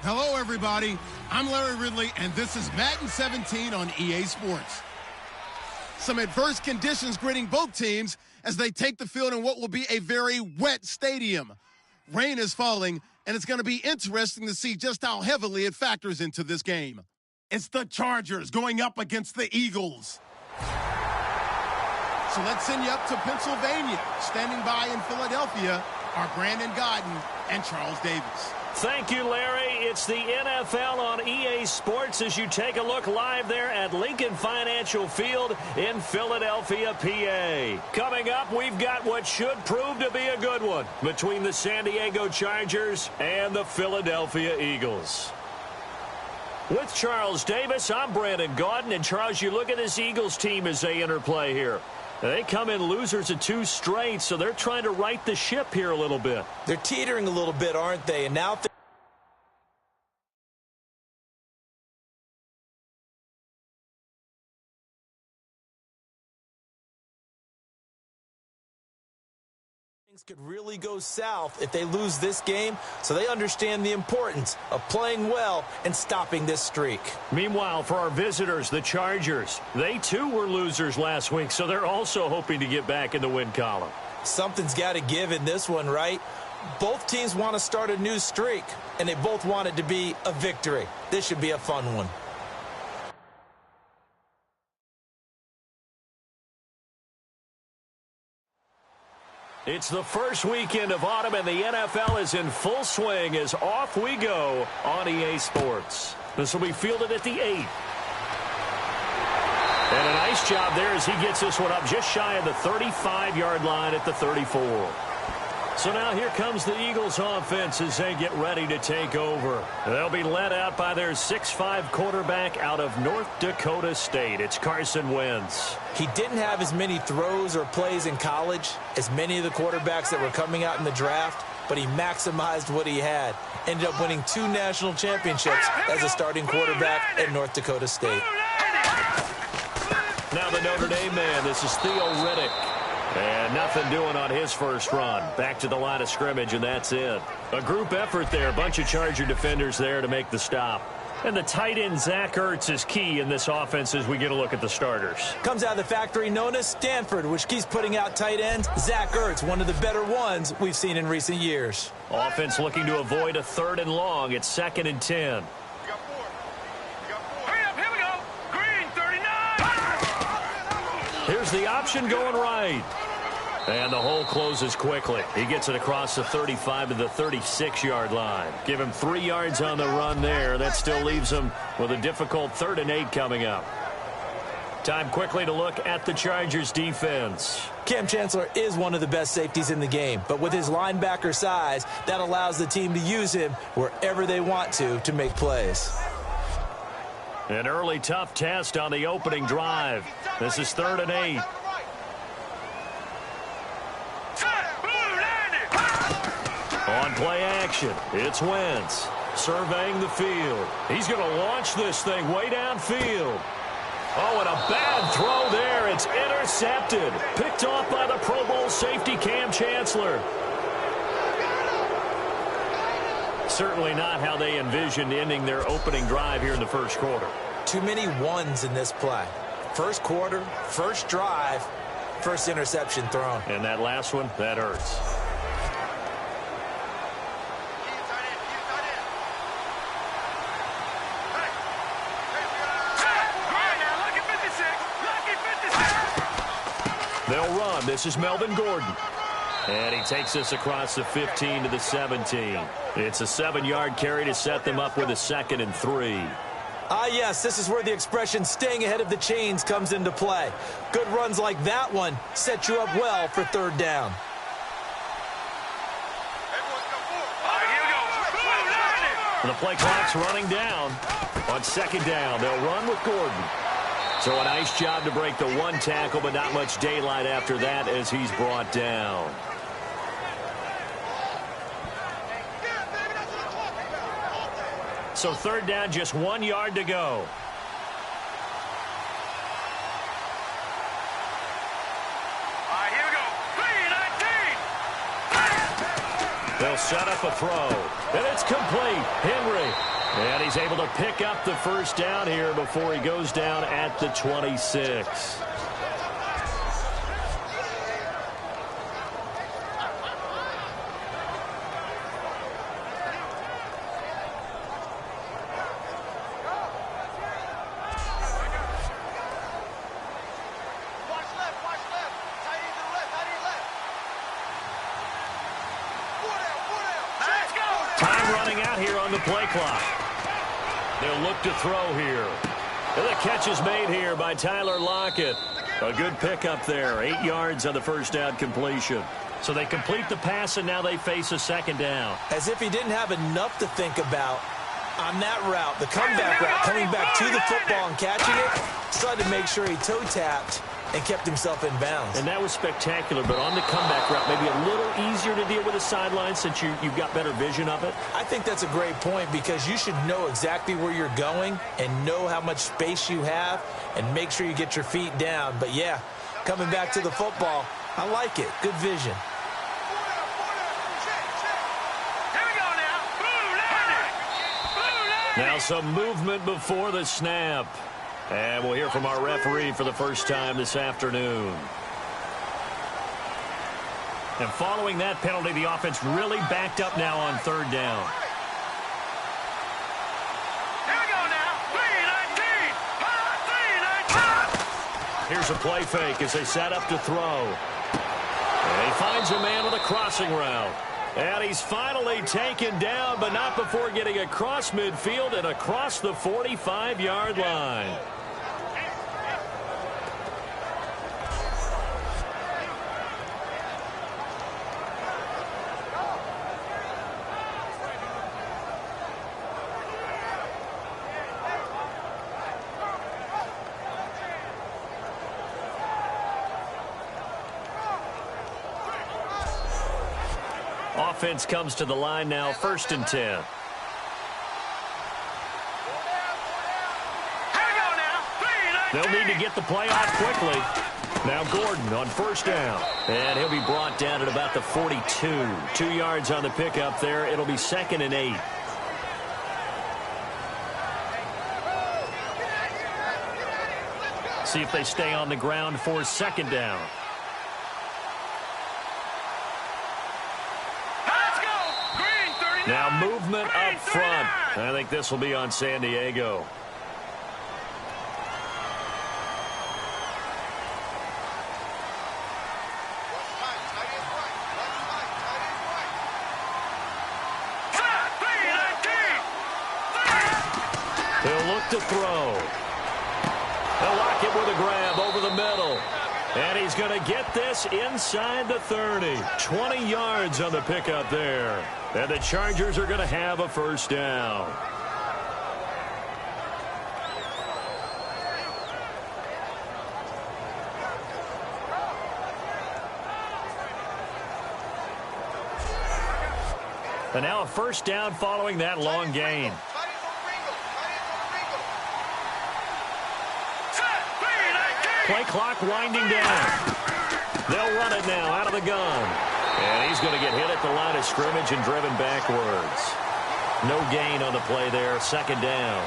Hello, everybody. I'm Larry Ridley, and this is Madden 17 on EA Sports. Some adverse conditions greeting both teams as they take the field in what will be a very wet stadium. Rain is falling, and it's going to be interesting to see just how heavily it factors into this game. It's the Chargers going up against the Eagles. So let's send you up to Pennsylvania. Standing by in Philadelphia are Brandon Godden and Charles Davis. Thank you, Larry. It's the NFL on EA Sports as you take a look live there at Lincoln Financial Field in Philadelphia, PA. Coming up, we've got what should prove to be a good one between the San Diego Chargers and the Philadelphia Eagles. With Charles Davis, I'm Brandon Gaudin. And, Charles, you look at this Eagles team as they interplay here. They come in losers of 2 straight, so they're trying to right the ship here a little bit. They're teetering a little bit, aren't they? And now things could really go south if they lose this game, so they understand the importance of playing well and stopping this streak. Meanwhile, for our visitors, the Chargers, they too were losers last week, so they're also hoping to get back in the win column. Something's got to give in this one, right? Both teams want to start a new streak, and they both want it to be a victory. This should be a fun one. It's the first weekend of autumn, and the NFL is in full swing as off we go on EA Sports. This will be fielded at the 8. And a nice job there as he gets this one up just shy of the 35-yard line at the 34. So now here comes the Eagles offense as they get ready to take over. They'll be led out by their 6'5 quarterback out of North Dakota State. It's Carson Wentz. He didn't have as many throws or plays in college as many of the quarterbacks that were coming out in the draft, but he maximized what he had. Ended up winning 2 national championships as a starting quarterback at North Dakota State. Now the Notre Dame man, this is Theo Riddick. And nothing doing on his first run. Back to the line of scrimmage, and that's it. A group effort there. A bunch of Charger defenders there to make the stop. And the tight end, Zach Ertz, is key in this offense as we get a look at the starters. Comes out of the factory known as Stanford, which keeps putting out tight ends. Zach Ertz, one of the better ones we've seen in recent years. Offense looking to avoid a 3rd and long. It's 2nd and 10. Here's the option going right. And the hole closes quickly. He gets it across the 35 to the 36-yard line. Give him 3 yards on the run there. That still leaves him with a difficult 3rd and 8 coming up. Time quickly to look at the Chargers defense. Cam Chancellor is one of the best safeties in the game, but with his linebacker size, that allows the team to use him wherever they want to make plays. An early tough test on the opening drive. This is 3rd and 8. On play action, it's Wentz surveying the field. He's going to launch this thing way downfield. Oh, and a bad throw there. It's intercepted. Picked off by the Pro Bowl safety Cam Chancellor. Certainly not how they envisioned ending their opening drive here in the first quarter. Too many ones in this play. First quarter, first drive, first interception thrown. And that last one, that hurts. They'll run. This is Melvin Gordon. And he takes this across the 15 to the 17. It's a 7-yard carry to set them up with a 2nd and 3. Ah, yes, this is where the expression staying ahead of the chains comes into play. Good runs like that one set you up well for 3rd down. And the play clock's running down. On 2nd down, they'll run with Gordon. So a nice job to break the 1 tackle, but not much daylight after that as he's brought down. So 3rd down, just 1 yard to go. They'll set up a throw, and it's complete. Henry, and he's able to pick up the first down here before he goes down at the 26. Play clock. They'll look to throw here. And the catch is made here by Tyler Lockett. A good pickup there. 8 yards on the first down completion. So they complete the pass, and now they face a second down. As if he didn't have enough to think about on that route, the comeback route, coming back to the football and catching it, decided to make sure he toe-tapped and kept himself in bounds. And that was spectacular, but on the comeback route, maybe a little easier to deal with the sideline since you've got better vision of it. I think that's a great point because you should know exactly where you're going and know how much space you have and make sure you get your feet down. But, yeah, coming back to the football, I like it. Good vision. Now some movement before the snap. And we'll hear from our referee for the first time this afternoon. And following that penalty, the offense really backed up now on third down. Here we go now. 3-19. Here's a play fake as they set up to throw. And he finds a man with a crossing route. And he's finally taken down, but not before getting across midfield and across the 45-yard line. Offense comes to the line now, 1st and 10. They'll need to get the play off quickly. Now Gordon on first down. And he'll be brought down at about the 42. 2 yards on the pickup there. It'll be 2nd and 8. See if they stay on the ground for 2nd down. Now movement up front. I think this will be on San Diego. He'll look to throw. They'll lock it with a grab over the middle. And he's going to get this inside the 30. 20 yards on the pickup there. And the Chargers are going to have a first down. And now a first down following that long gain. Play clock winding down. They'll run it now out of the gun. And he's going to get hit at the line of scrimmage and driven backwards. No gain on the play there. 2nd down.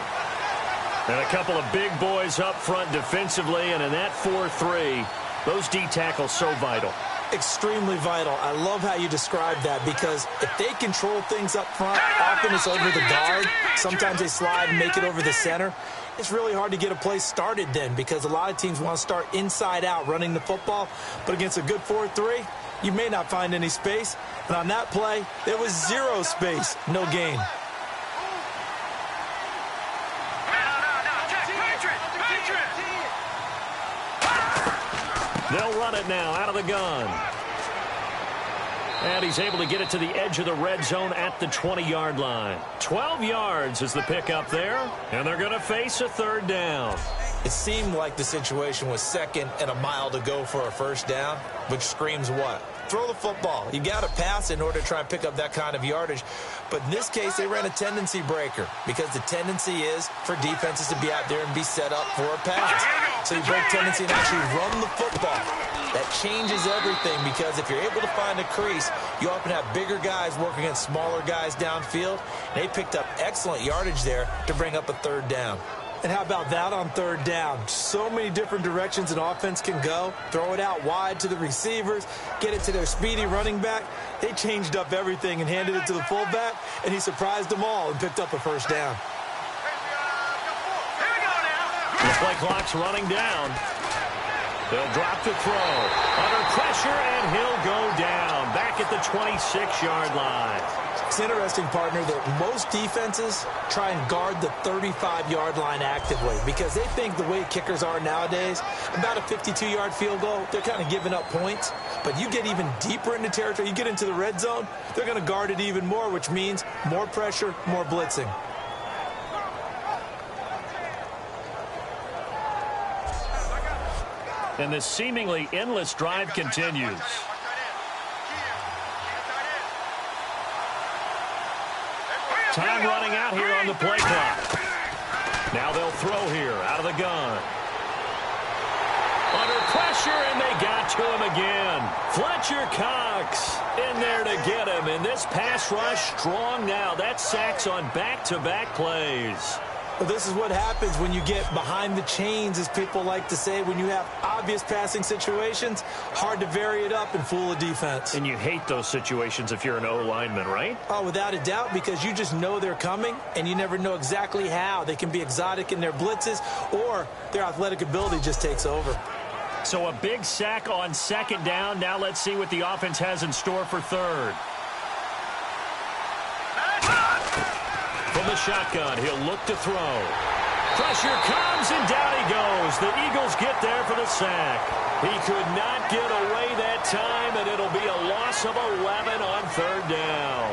And a couple of big boys up front defensively. And in that 4-3, those D tackles so vital. Extremely vital. I love how you describe that because if they control things up front, often it's over the guard. Sometimes they slide and make it over the center. It's really hard to get a play started then because a lot of teams want to start inside out running the football. But against a good 4-3, you may not find any space. But on that play, there was 0 space, no gain. They'll run it now out of the gun. And he's able to get it to the edge of the red zone at the 20-yard line. 12 yards is the pickup there. And they're going to face a 3rd down. It seemed like the situation was 2nd and a mile to go for a first down, which screams what? Throw the football. You got to pass in order to try and pick up that kind of yardage. But in this case, they ran a tendency breaker because the tendency is for defenses to be out there and be set up for a pass. So you break tendency and actually run the football. That changes everything because if you're able to find a crease, you often have bigger guys working against smaller guys downfield. They picked up excellent yardage there to bring up a third down. And how about that on third down? So many different directions an offense can go. Throw it out wide to the receivers, get it to their speedy running back. They changed up everything and handed it to the fullback, and he surprised them all and picked up a first down. The play clock's running down. They'll drop to throw. Under pressure, and he'll go down. Back at the 26-yard line. It's interesting, partner, that most defenses try and guard the 35-yard line actively because they think the way kickers are nowadays, about a 52-yard field goal, they're kind of giving up points. But you get even deeper into territory, you get into the red zone, they're going to guard it even more, which means more pressure, more blitzing. And this seemingly endless drive continues. Time running out here on the play clock. Now they'll throw here out of the gun. Under pressure, and they got to him again. Fletcher Cox in there to get him. And this pass rush strong now. That's sacks on back-to-back plays. Well, this is what happens when you get behind the chains, as people like to say. When you have obvious passing situations, hard to vary it up and fool a defense. And you hate those situations if you're an O-lineman, right? Oh, without a doubt, because you just know they're coming, and you never know exactly how. They can be exotic in their blitzes, or their athletic ability just takes over. So a big sack on second down. Now let's see what the offense has in store for third. From the shotgun, he'll look to throw. Pressure comes, and down he goes. The Eagles get there for the sack. He could not get away that time, and it'll be a loss of 11 on third down.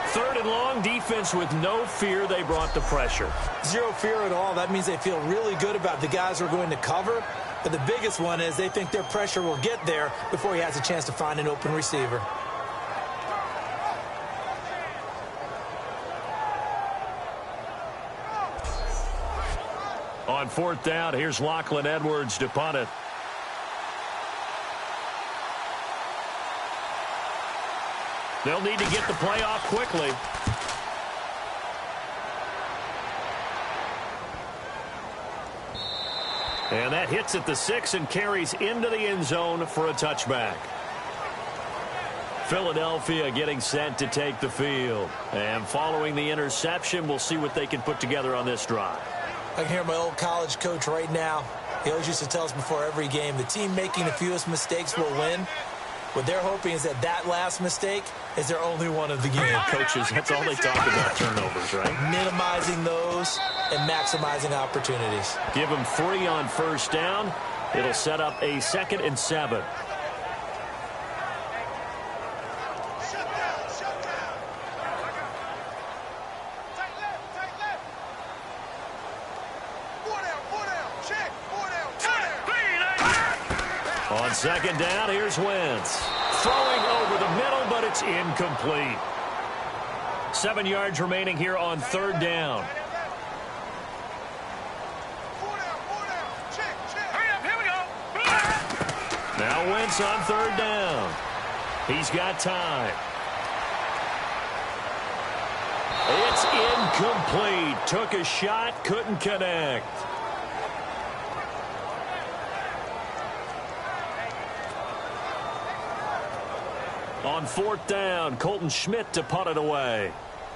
Third and long, defense with no fear. They brought the pressure. Zero fear at all. That means they feel really good about the guys who are going to cover. But the biggest one is they think their pressure will get there before he has a chance to find an open receiver. On fourth down, here's Lachlan Edwards to punt it. They'll need to get the play off quickly. And that hits at the 6 and carries into the end zone for a touchback. Philadelphia getting set to take the field. And following the interception, we'll see what they can put together on this drive. I can hear my old college coach right now. He always used to tell us before every game, the team making the fewest mistakes will win. What they're hoping is that that last mistake is their only one of the game. Coaches, that's all they talk about, turnovers, right? Minimizing those and maximizing opportunities. Give them 3 on first down. It'll set up a 2nd and 7. On second down, here's Wentz. Throwing over the middle, but it's incomplete. 7 yards remaining here on third down. Now Wentz on third down. He's got time. It's incomplete. Took a shot, couldn't connect. On fourth down, Colton Schmidt to punt it away.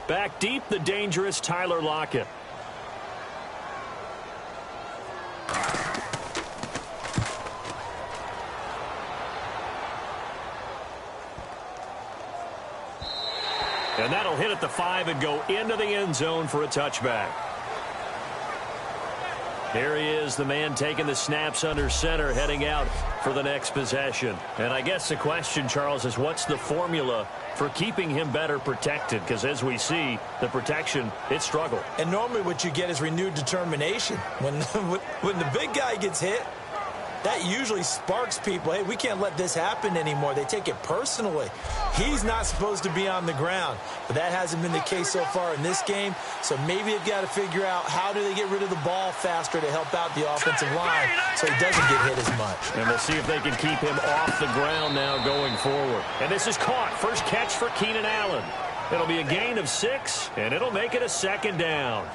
Back deep, the dangerous Tyler Lockett. And that'll hit at the 5 and go into the end zone for a touchback. Here he is, the man taking the snaps under center, heading out for the next possession. And I guess the question, Charles, is what's the formula for keeping him better protected? Because as we see, the protection, it struggled. And normally what you get is renewed determination. When the big guy gets hit, that usually sparks people. Hey, we can't let this happen anymore. They take it personally. He's not supposed to be on the ground, but that hasn't been the case so far in this game. So maybe they've got to figure out how do they get rid of the ball faster to help out the offensive line so he doesn't get hit as much. And we'll see if they can keep him off the ground now going forward. And this is caught. First catch for Keenan Allen. It'll be a gain of 6, and it'll make it a second down.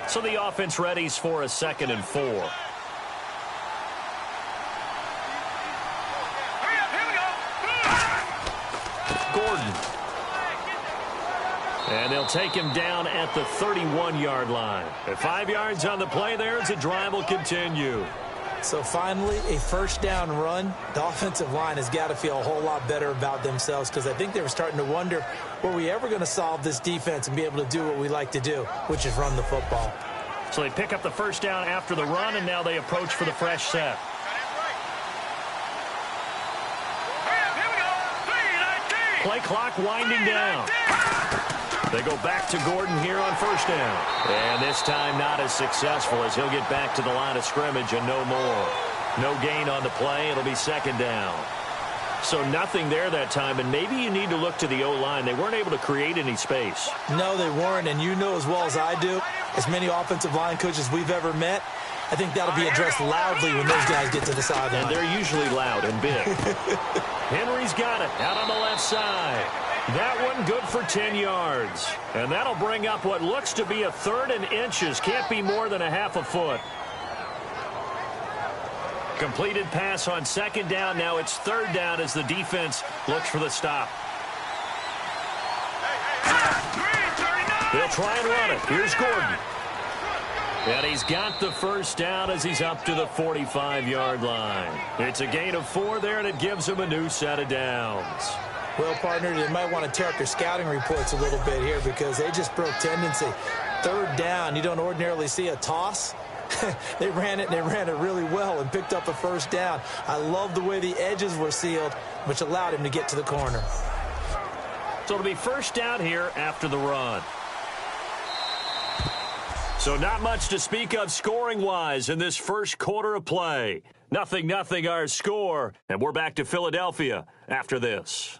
So the offense readies for a 2nd and 4. Gordon. And they'll take him down at the 31-yard line. At 5 yards on the play there, the drive will continue. So finally, a first down run. The offensive line has got to feel a whole lot better about themselves because I think they were starting to wonder, were we ever going to solve this defense and be able to do what we like to do, which is run the football. So they pick up the first down after the run, and now they approach for the fresh set. Play clock winding down. They go back to Gordon here on first down. And this time not as successful as he'll get back to the line of scrimmage and no more. No gain on the play. It'll be 2nd down. So nothing there that time, and maybe you need to look to the O-line. They weren't able to create any space. No, they weren't, and you know as well as I do, as many offensive line coaches we've ever met, I think that'll be addressed loudly when those guys get to the sideline. And they're usually loud and big. Henry's got it out on the left side. That one good for 10 yards. And that'll bring up what looks to be a 3rd and inches. Can't be more than a half a foot. Completed pass on 2nd down. Now it's 3rd down as the defense looks for the stop. They'll try and run it. Here's Gordon. And he's got the first down as he's up to the 45-yard line. It's a gain of 4 there, and it gives him a new set of downs. Well, partner, they might want to tear up their scouting reports a little bit here because they just broke tendency. 3rd down, you don't ordinarily see a toss. They ran it, and they ran it really well and picked up a first down. I love the way the edges were sealed, which allowed him to get to the corner. So it'll be first down here after the run. So not much to speak of scoring-wise in this first quarter of play. 0-0 our score, and we're back to Philadelphia after this.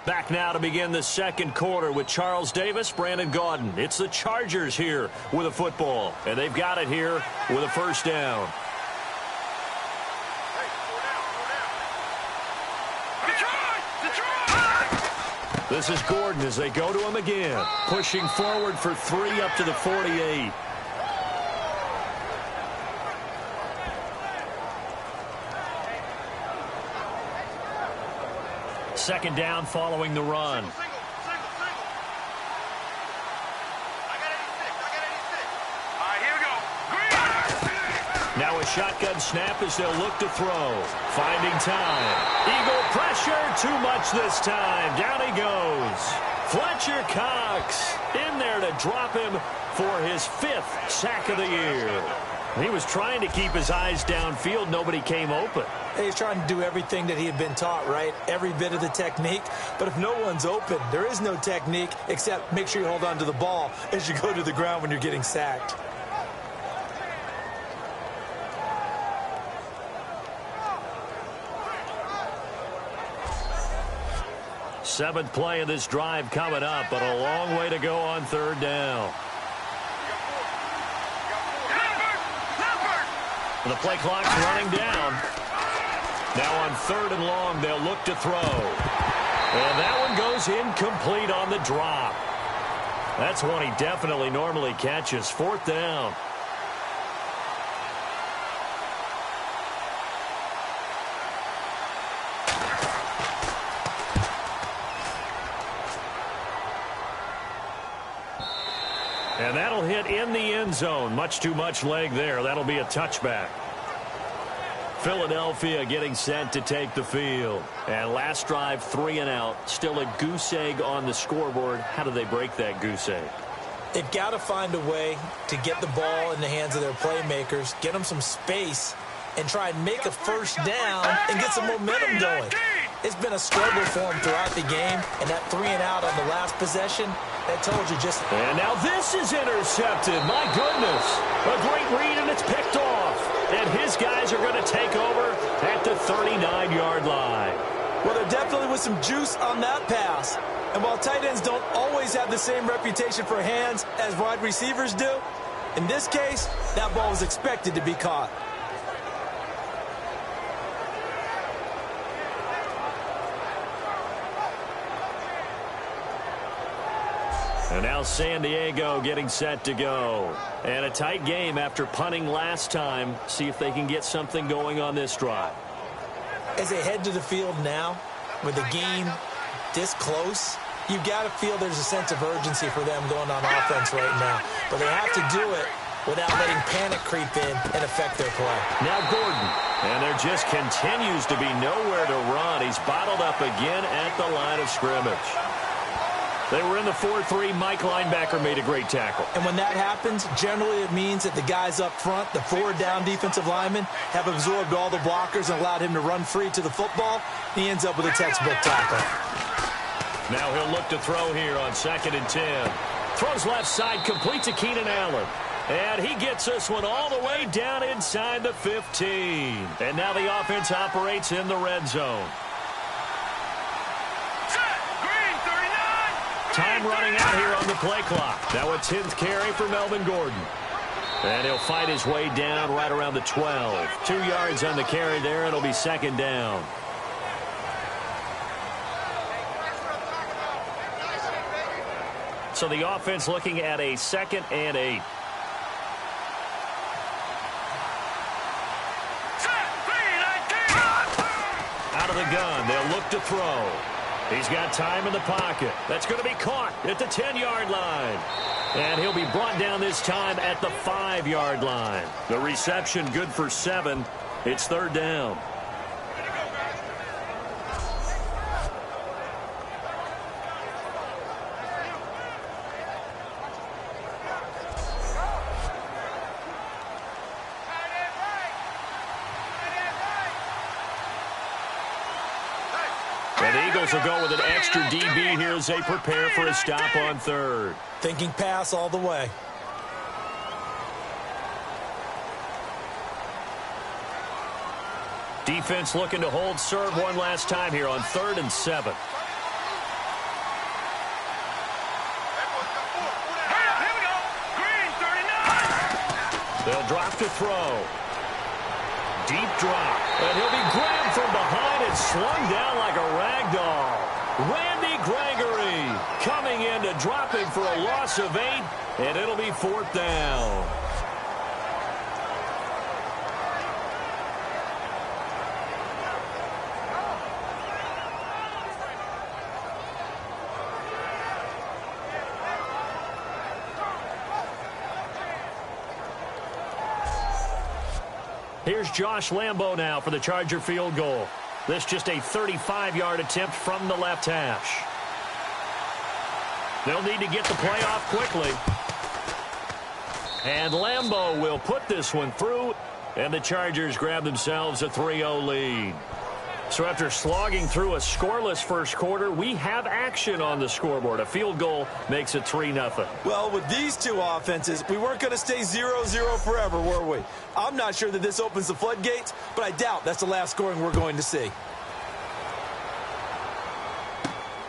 Back now to begin the second quarter with Charles Davis, Brandon Gaudin. It's the Chargers here with a football, and they've got it here with a first down. This is Gordon as they go to him again. Pushing forward for 3 up to the 48. Second down following the run. Now a shotgun snap as they'll look to throw. Finding time. Eagle pressure. Too much this time. Down he goes. Fletcher Cox in there to drop him for his 5th sack of the year. He was trying to keep his eyes downfield. Nobody came open. He's trying to do everything that he had been taught, right? Every bit of the technique. But if no one's open, there is no technique except make sure you hold on to the ball as you go to the ground when you're getting sacked. Seventh play of this drive coming up, but a long way to go on 3rd down. The play clock's running down. Now on 3rd and long, they'll look to throw. And that one goes incomplete on the drop. That's one he definitely normally catches. 4th down. And that'll hit in the end zone. Much too much leg there. That'll be a touchback. Philadelphia getting set to take the field. And last drive, 3 and out. Still a goose egg on the scoreboard. How do they break that goose egg? They've got to find a way to get the ball in the hands of their playmakers, get them some space, and try and make a first down and get some momentum going. It's been a struggle for him throughout the game, and that 3-and-out on the last possession, that told you just... And now this is intercepted. My goodness. A great read, and it's picked off. And his guys are going to take over at the 39-yard line. Well, there definitely was some juice on that pass. And while tight ends don't always have the same reputation for hands as wide receivers do, in this case, that ball was expected to be caught. And now San Diego getting set to go. And a tight game after punting last time. See if they can get something going on this drive. As they head to the field now, with the game this close, you've got to feel there's a sense of urgency for them going on offense right now. But they have to do it without letting panic creep in and affect their play. Now Gordon. And there just continues to be nowhere to run. He's bottled up again at the line of scrimmage. They were in the 4-3. Mike linebacker made a great tackle. And when that happens, generally it means that the guys up front, the forward down defensive linemen, have absorbed all the blockers and allowed him to run free to the football. He ends up with a textbook tackle. Now he'll look to throw here on 2nd and 10. Throws left side, complete to Keenan Allen. And he gets this one all the way down inside the 15. And now the offense operates in the red zone. Time running out here on the play clock. Now a 10th carry for Melvin Gordon. And he'll fight his way down right around the 12. 2 yards on the carry there. It'll be 2nd down. So the offense looking at a 2nd and 8. Out of the gun. They'll look to throw. He's got time in the pocket. That's going to be caught at the 10-yard line. And he'll be brought down this time at the 5-yard line. The reception good for 7. It's 3rd down. Will go with an extra DB here as they prepare for a stop on 3rd. Thinking pass all the way. Defense looking to hold serve one last time here on 3rd and 7. They'll drop to throw. Deep drop. And he'll be grabbed from behind and slung down like a rag doll. Randy Gregory coming in to drop him for a loss of 8, and it'll be 4th down. Here's Josh Lambo now for the Charger field goal. This just a 35-yard attempt from the left hash. They'll need to get the play off quickly. And Lambo will put this one through, and the Chargers grab themselves a 3-0 lead. So after slogging through a scoreless first quarter, we have action on the scoreboard. A field goal makes it 3-0. Well, with these two offenses, we weren't going to stay 0-0 forever, were we? I'm not sure that this opens the floodgates, but I doubt that's the last scoring we're going to see.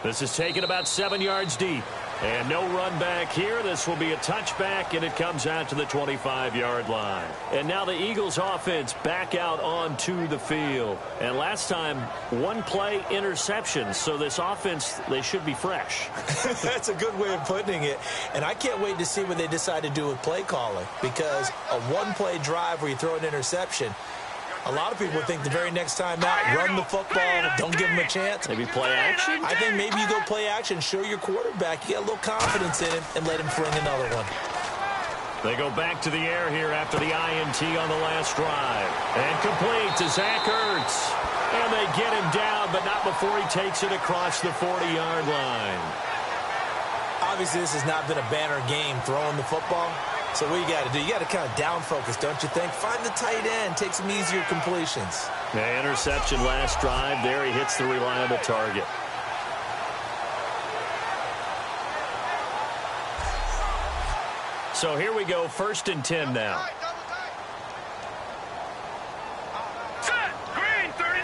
This is taken about 7 yards deep. And no run back here. This will be a touchback, and it comes out to the 25-yard line. And now the Eagles offense back out onto the field. And last time, one play interception. So this offense, they should be fresh. That's a good way of putting it. And I can't wait to see what they decide to do with play calling. Because a one-play drive where you throw an interception, a lot of people think the very next time out, run the football, don't give them a chance. Maybe play action? I think maybe you go play action, show your quarterback, you get a little confidence in him, and let him fling another one. They go back to the air here after the INT on the last drive. And complete to Zach Ertz. And they get him down, but not before he takes it across the 40-yard line. Obviously, this has not been a banner game throwing the football, So what you got to do, you got to kind of down focus, don't you think? Find the tight end, take some easier completions. The interception last drive. There he hits the reliable target. So here we go, 1st and 10 now. Set. Green, 39.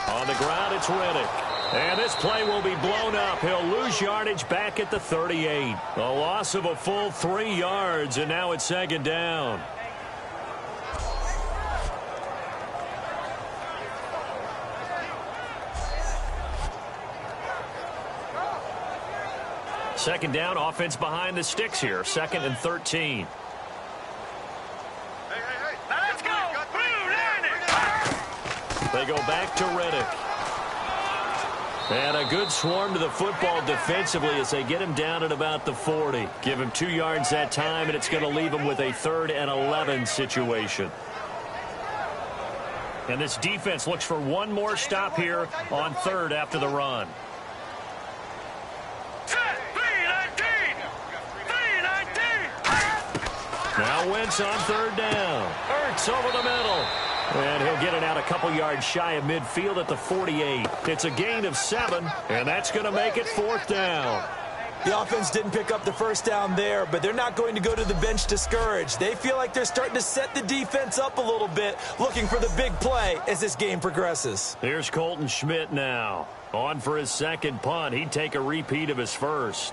On the ground, it's Riddick. And this play will be blown up. He'll lose yardage back at the 38. A loss of a full 3 yards, and now it's 2nd down. Second down, offense behind the sticks here. 2nd and 13. Let's go. They go back to Riddick. And a good swarm to the football defensively as they get him down at about the 40. Give him 2 yards that time, and it's going to leave him with a 3rd and 11 situation. And this defense looks for one more stop here on 3rd after the run. Now Wentz on 3rd down. Ertz over the middle. And he'll get it out a couple yards shy of midfield at the 48. It's a gain of 7, and that's going to make it 4th down. The offense didn't pick up the first down there, but they're not going to go to the bench discouraged. They feel like they're starting to set the defense up a little bit, looking for the big play as this game progresses. Here's Colton Schmidt now. On for his 2nd punt. He'd take a repeat of his first.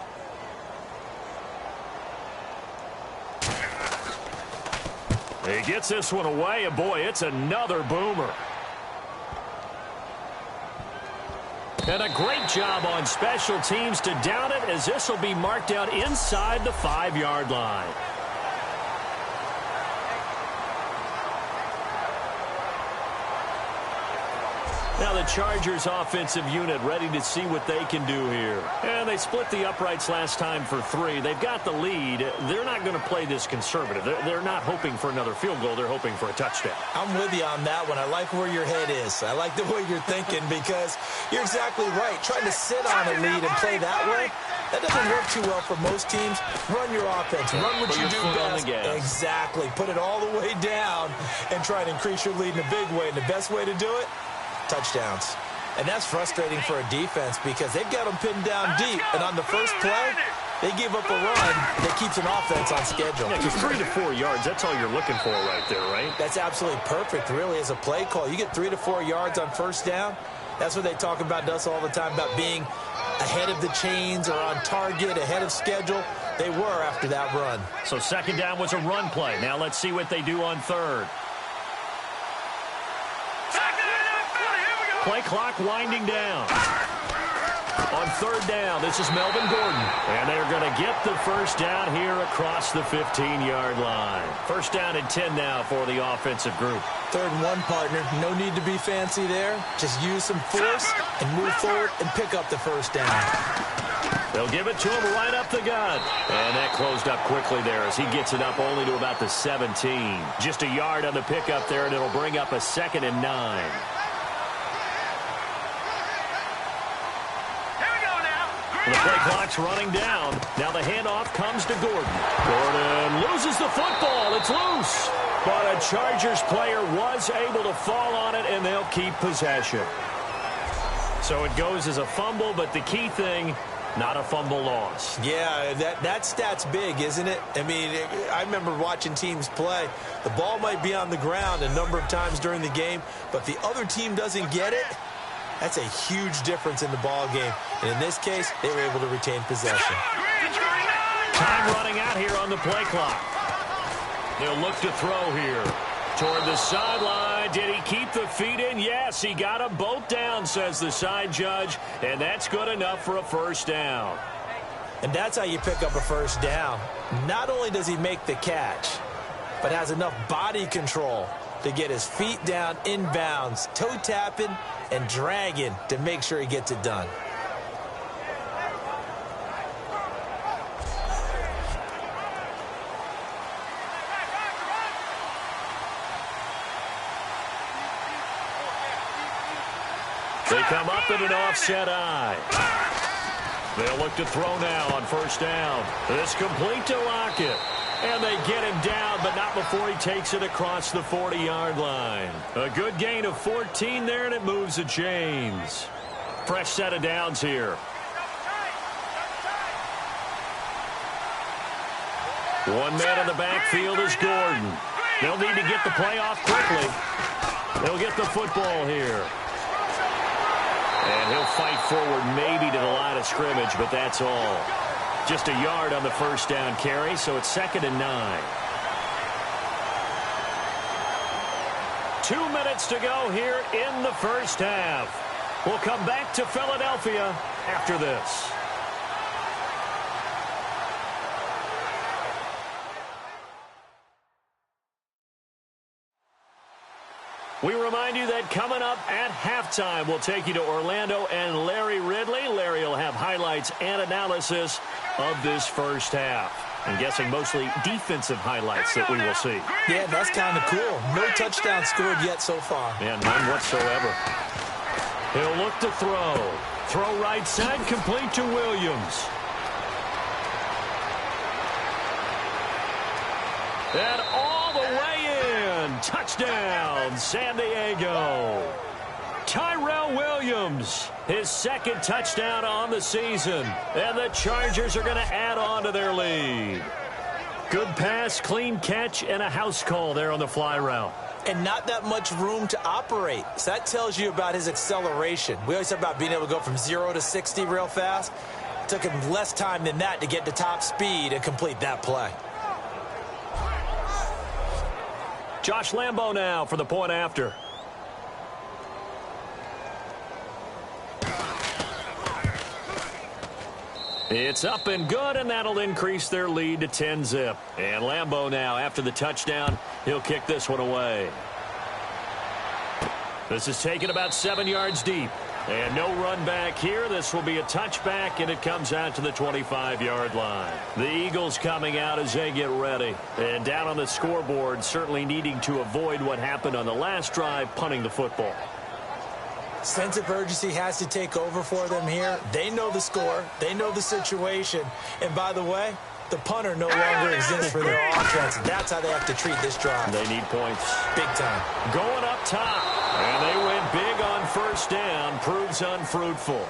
He gets this one away, and boy, it's another boomer. And a great job on special teams to down it, as this will be marked out inside the 5-yard line. Now the Chargers offensive unit ready to see what they can do here. And they split the uprights last time for 3. They've got the lead. They're not going to play this conservative. They're not hoping for another field goal. They're hoping for a touchdown. I'm with you on that one. I like where your head is. I like the way you're thinking because you're exactly right. Trying to sit on a lead and play that way, that doesn't work too well for most teams. Run your offense. Run what you do best. Exactly. Put it all the way down and try and increase your lead in a big way. And the best way to do it, touchdowns. And that's frustrating for a defense because they've got them pinned down deep. And on the first play, they give up a run that keeps an offense on schedule. Yeah, just 3 to 4 yards, that's all you're looking for right there, right? That's absolutely perfect, really, as a play call. You get 3 to 4 yards on first down. That's what they talk about to us all the time, about being ahead of the chains or on target, ahead of schedule. They were after that run. So 2nd down was a run play. Now let's see what they do on 3rd. Play clock winding down. On 3rd down, this is Melvin Gordon. And they're going to get the first down here across the 15-yard line. First down and 10 now for the offensive group. 3rd and 1, partner. No need to be fancy there. Just use some force and move forward and pick up the first down. They'll give it to him right up the gut. And that closed up quickly there as he gets it up only to about the 17. Just a yard on the pickup there, and it'll bring up a 2nd and 9. The play clock's running down. Now the handoff comes to Gordon. Gordon loses the football. It's loose. But a Chargers player was able to fall on it, and they'll keep possession. So it goes as a fumble, but the key thing, not a fumble loss. Yeah, that stat's big, isn't it? I mean, I remember watching teams play. The ball might be on the ground a number of times during the game, but if the other team doesn't get it, that's a huge difference in the ball game. And in this case, they were able to retain possession. Time running out here on the play clock. They'll look to throw here. Toward the sideline. Did he keep the feet in? Yes, he got them both down, says the side judge. And that's good enough for a first down. And that's how you pick up a first down. Not only does he make the catch, but has enough body control to get his feet down inbounds, toe tapping and dragging to make sure he gets it done. They come up in an offset eye. They'll look to throw now on first down. This complete to Lockett. And they get him down, but not before he takes it across the 40-yard line. A good gain of 14 there, and it moves the chains. Fresh set of downs here. One man in the backfield is Gordon. They'll need to get the play off quickly. They'll get the football here. And he'll fight forward maybe to the line of scrimmage, but that's all. Just a yard on the first down carry, so it's 2nd and 9. 2 minutes to go here in the first half. We'll come back to Philadelphia after this. We remind you that coming up at halftime, we'll take you to Orlando and Larry Ridley. Larry will have highlights and analysis of this first half. I'm guessing mostly defensive highlights that we will see. Yeah, that's kind of cool. No touchdown scored yet so far. And none whatsoever. He'll look to throw. Throw right side, complete to Williams. And all the way in. Touchdown, San Diego. Tyrell Williams, his 2nd touchdown on the season. And the Chargers are going to add on to their lead. Good pass, clean catch, and a house call there on the fly route. And not that much room to operate. So that tells you about his acceleration. We always talk about being able to go from 0 to 60 real fast. It took him less time than that to get to top speed and complete that play. Josh Lambo now for the point after. It's up and good, and that'll increase their lead to 10-zip. And Lambo now, after the touchdown, he'll kick this one away. This is taken about 7 yards deep. And no run back here. This will be a touchback, and it comes out to the 25-yard line. The Eagles coming out as they get ready. And down on the scoreboard, certainly needing to avoid what happened on the last drive, punting the football. Sense of urgency has to take over for them here. They know the score. They know the situation. And by the way, the punter no longer exists for their offense. That's how they have to treat this drive. They need points. Big time. Going up top. And they went big on first down. Proves unfruitful.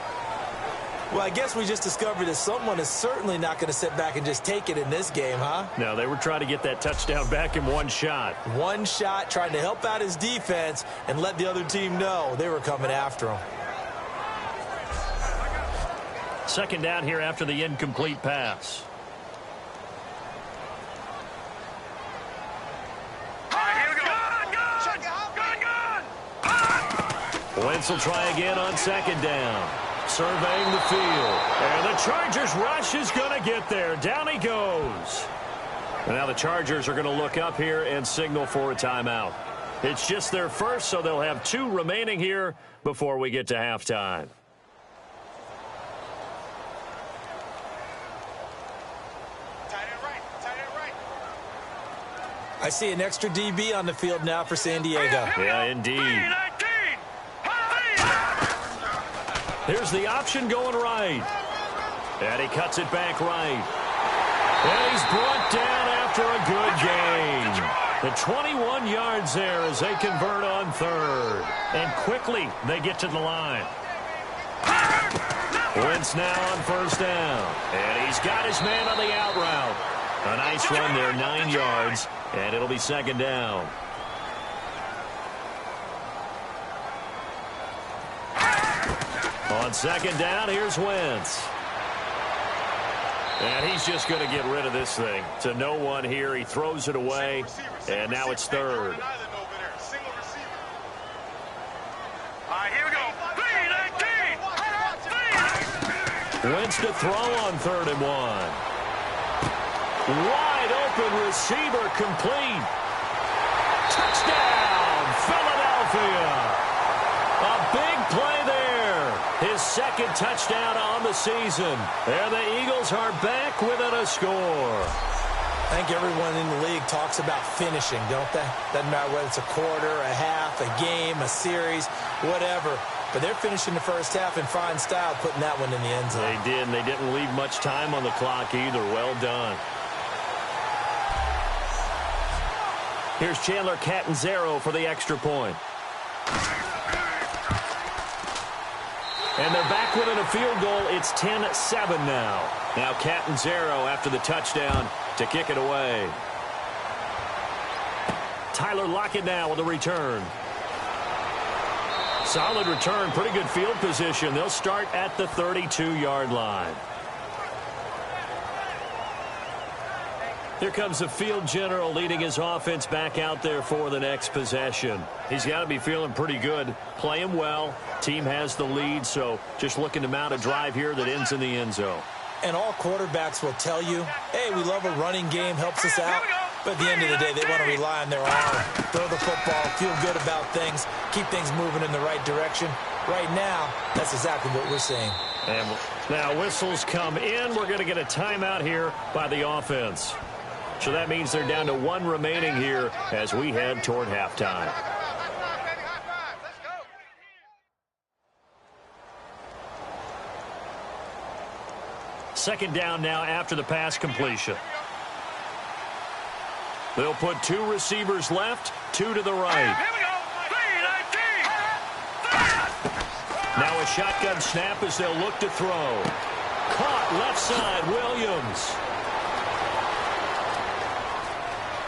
Well, I guess we just discovered that someone is certainly not going to sit back and just take it in this game, huh? No, they were trying to get that touchdown back in one shot. One shot, trying to help out his defense and let the other team know they were coming after him. 2nd down here after the incomplete pass. Wentz will try again on 2nd down. Surveying the field. And the Chargers rush is going to get there. Down he goes. And now the Chargers are going to look up here and signal for a timeout. It's just their first, so they'll have 2 remaining here before we get to halftime. I see an extra DB on the field now for San Diego. Yeah, indeed. Here's the option going right. And he cuts it back right. And he's brought down after a good gain. The 21 yards there as they convert on 3rd. And quickly they get to the line. Wentz now on first down. And he's got his man on the out route. A nice run there, 9 yards. And it'll be 2nd down. On 2nd down, here's Wentz. And he's just going to get rid of this thing. To no one here. He throws it away. And now it's 3rd. Here we go. Wentz to throw on 3rd and 1. Wide open receiver complete. Touchdown, Philadelphia. A big play there. His 2nd touchdown on the season. And the Eagles are back within a score. I think everyone in the league talks about finishing, don't they? Doesn't matter whether it's a quarter, a half, a game, a series, whatever. but they're finishing the first half in fine style, putting that one in the end zone. They did, and they didn't leave much time on the clock either. Well done. Here's Chandler Catanzaro for the extra point. And they're back within a field goal. It's 10-7 now. Now Catanzaro after the touchdown to kick it away. Tyler Lockett now with a return. Solid return, pretty good field position. They'll start at the 32-yard line. Here comes the field general leading his offense back out there for the next possession. He's got to be feeling pretty good, playing well. Team has the lead, so just looking to mount a drive here that ends in the end zone. And all quarterbacks will tell you, hey, we love a running game, helps us out. But at the end of the day, they want to rely on their arm, throw the football, feel good about things, keep things moving in the right direction. Right now, that's exactly what we're seeing. And now whistles come in. We're going to get a timeout here by the offense. So that means they're down to one remaining here as we head toward halftime. Second down now after the pass completion. They'll put two receivers left, two to the right. Now a shotgun snap as they'll look to throw. Caught left side, Williams.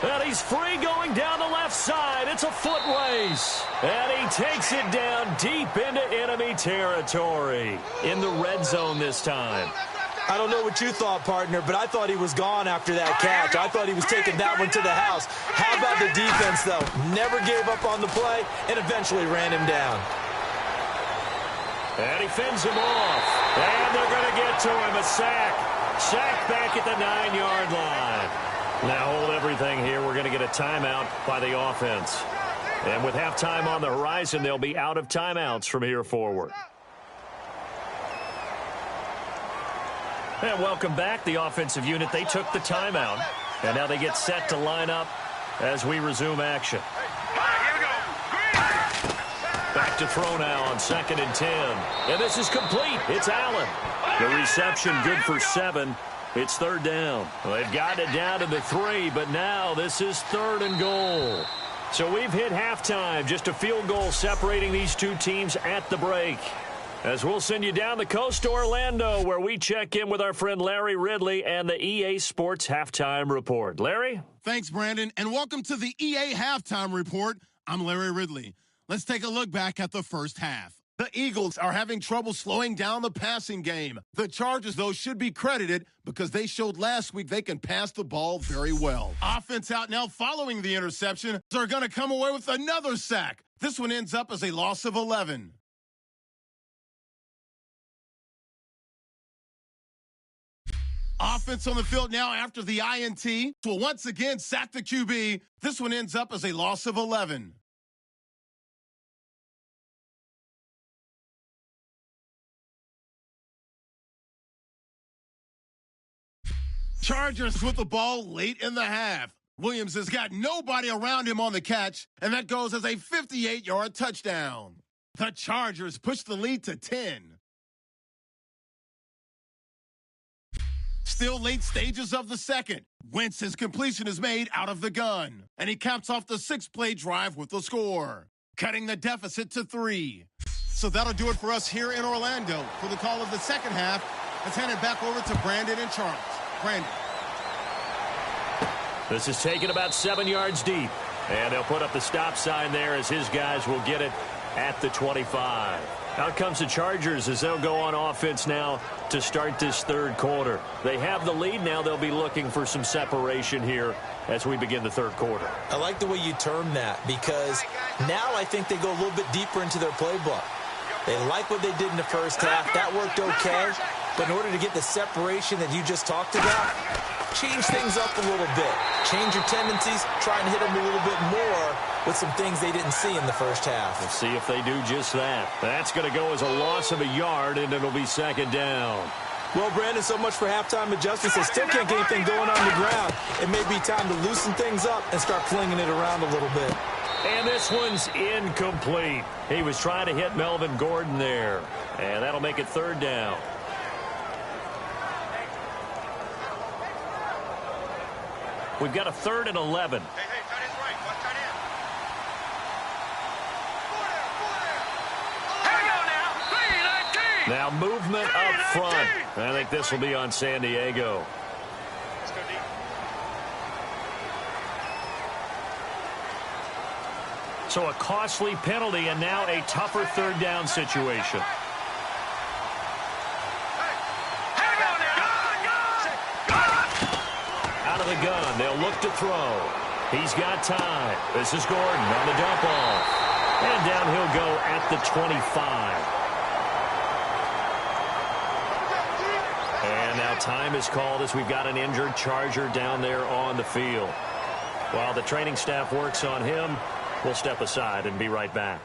And he's free going down the left side. It's a foot race. And he takes it down deep into enemy territory. In the red zone this time. I don't know what you thought, partner, but I thought he was gone after that catch. I thought he was taking that one to the house. How about the defense, though? Never gave up on the play and eventually ran him down. And he fends him off. And they're going to get to him. A sack. Sack back at the 9-yard line. Now hold everything here. We're going to get a timeout by the offense. And with halftime on the horizon, they'll be out of timeouts from here forward. And welcome back. The offensive unit, they took the timeout. And now they get set to line up as we resume action. Back to throw now on 2nd and 10. And this is complete. It's Allen. The reception good for 7. It's 3rd down. Well, they've gotten it down to the 3, but now this is 3rd and goal. So we've hit halftime. Just a field goal separating these two teams at the break. As we'll send you down the coast to Orlando, where we check in with our friend Larry Ridley and the EA Sports Halftime Report. Larry? Thanks, Brandon, and welcome to the EA Halftime Report. I'm Larry Ridley. Let's take a look back at the first half. The Eagles are having trouble slowing down the passing game. The Chargers, though, should be credited because they showed last week they can pass the ball very well. Offense out now following the interception. They're going to come away with another sack. This one ends up as a loss of 11. Offense on the field now after the INT will once again sack the QB. This one ends up as a loss of 11. Chargers with the ball late in the half. Williams has got nobody around him on the catch, and that goes as a 58-yard touchdown. The Chargers push the lead to 10. Still late stages of the second. Wentz's completion is made out of the gun, and he caps off the 6-play drive with the score, cutting the deficit to 3. So that'll do it for us here in Orlando. For the call of the second half, let's hand it back over to Brandon and Charles. Brandon. This is taken about 7 yards deep, and they'll put up the stop sign there as his guys will get it at the 25. Out comes the Chargers as they'll go on offense now to start this third quarter. They have the lead now. They'll be looking for some separation here as we begin the third quarter. I like the way you term that because now I think they go a little bit deeper into their playbook. They like what they did in the first half. That worked okay. But in order to get the separation that you just talked about, change things up a little bit. Change your tendencies. Try and hit them a little bit more with some things they didn't see in the first half. We'll see if they do just that. That's going to go as a loss of a yard, and it'll be 2nd down. Well, Brandon, so much for halftime adjustments. They still can't get anything going on the ground. It may be time to loosen things up and start flinging it around a little bit. And this one's incomplete. He was trying to hit Melvin Gordon there. And that'll make it third down. We've got a 3rd and 11. Hey, tight end's right. Watch tight end. Here we go now. 3-19. Now movement up front. I think this will be on San Diego. Let's go deep. So a costly penalty and now a tougher 3rd down situation. Out of the gun, they'll look to throw. He's got time. This is Gordon on the dump off. And down he'll go at the 25. And now time is called as we've got an injured Charger down there on the field. While the training staff works on him, we'll step aside and be right back.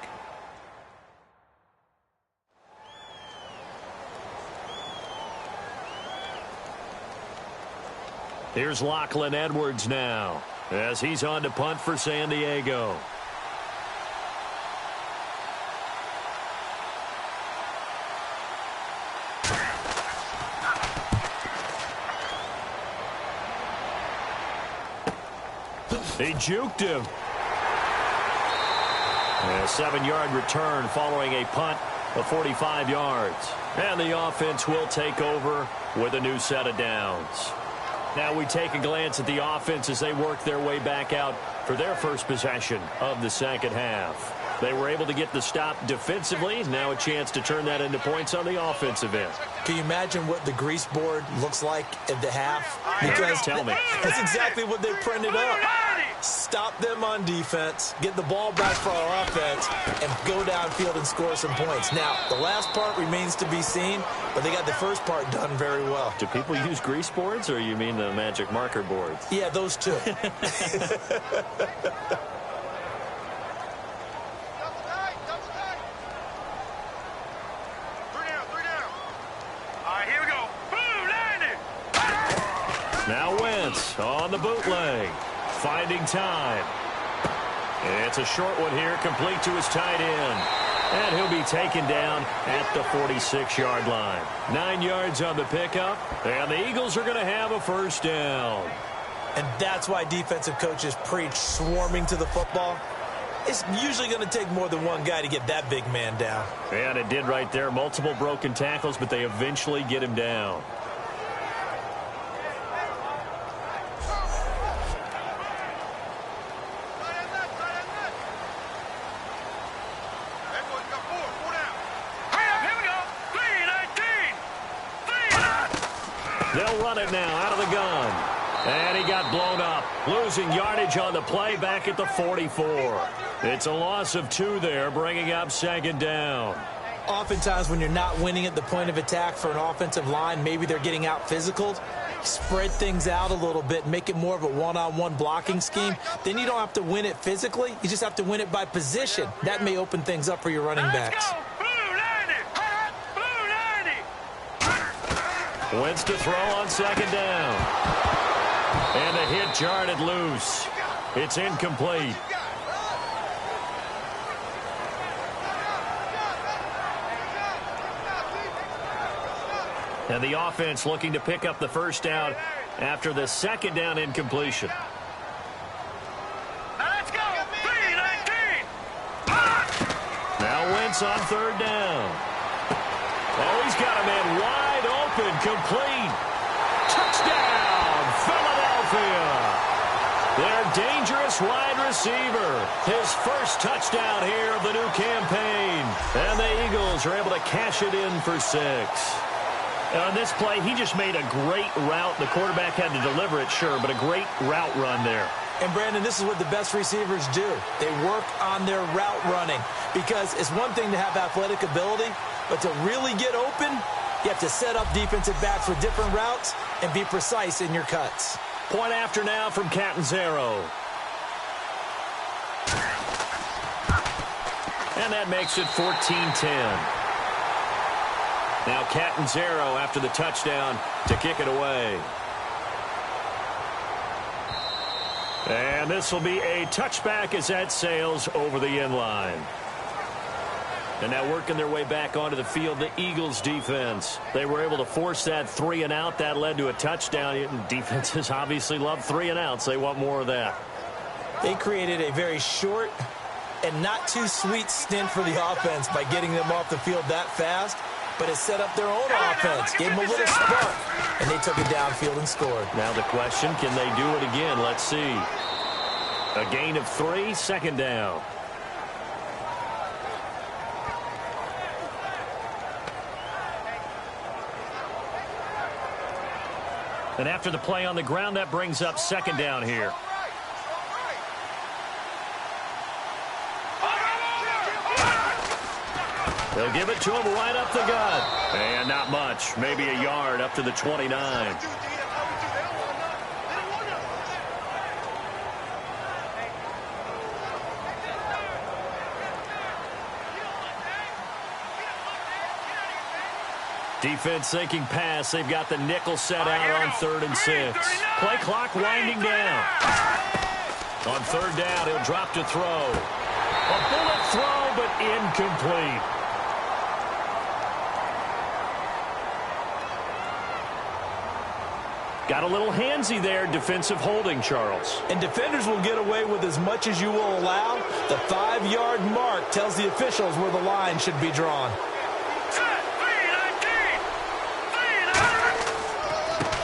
Here's Lachlan Edwards now as he's on to punt for San Diego. He juked him. A 7-yard return following a punt of 45 yards. And the offense will take over with a new set of downs. Now we take a glance at the offense as they work their way back out for their first possession of the second half. They were able to get the stop defensively. Now a chance to turn that into points on the offensive end. Can you imagine what the grease board looks like at the half? Because Tell me. that's exactly what they printed up. Stop them on defense, get the ball back for our offense, and go downfield and score some points. Now, the last part remains to be seen, but they got the first part done very well. Do people use grease boards, or you mean the magic marker boards? Yeah, those two. Double tight. 3 down. All right, here we go. Boom, landed. Now Wentz on the bootleg. Finding time. It's a short one here, complete to his tight end. And he'll be taken down at the 46-yard line. 9 yards on the pickup, and the Eagles are going to have a first down. And that's why defensive coaches preach swarming to the football. It's usually going to take more than one guy to get that big man down. And it did right there. Multiple broken tackles, but they eventually get him down. They'll run it now out of the gun. And he got blown up. Losing yardage on the play back at the 44. It's a loss of 2 there, bringing up second down. Oftentimes when you're not winning at the point of attack for an offensive line, maybe they're getting out physical. Spread things out a little bit, make it more of a one-on-one blocking scheme. Then you don't have to win it physically. You just have to win it by position. That may open things up for your running backs. Wentz to throw on second down. And the hit jarred it loose. It's incomplete. And the offense looking to pick up the first down after the second down incompletion. Now let's go. 3-19. Now Wentz on third down. Oh, he's got a man wide open, complete. Touchdown, Philadelphia. Their dangerous wide receiver. His first touchdown here of the new campaign. And the Eagles are able to cash it in for 6. On this play, he just made a great route. The quarterback had to deliver it, sure, but a great route run there. And, Brandon, this is what the best receivers do. They work on their route running because it's one thing to have athletic ability, but to really get open, you have to set up defensive backs with different routes and be precise in your cuts. Point after now from Catanzaro. And that makes it 14-10. Now Catanzaro after the touchdown to kick it away. And this will be a touchback as that sails over the end line. And now working their way back onto the field, the Eagles defense. They were able to force that 3 and out. That led to a touchdown. Defenses obviously love 3 and outs. They want more of that. They created a very short and not too sweet stint for the offense by getting them off the field that fast. But it set up their own offense, gave them a little spark, and they took it downfield and scored. Now the question, can they do it again? Let's see. A gain of 3, second down. And after the play on the ground, that brings up second down here. They'll give it to him right up the gut. And not much. Maybe a yard up to the 29. Defense thinking pass. They've got the nickel set out on 3rd and 6. Play clock winding down. On 3rd down, he'll drop to throw. A bullet throw, but incomplete. Got a little handsy there, defensive holding, Charles. And defenders will get away with as much as you will allow. The 5-yard mark tells the officials where the line should be drawn.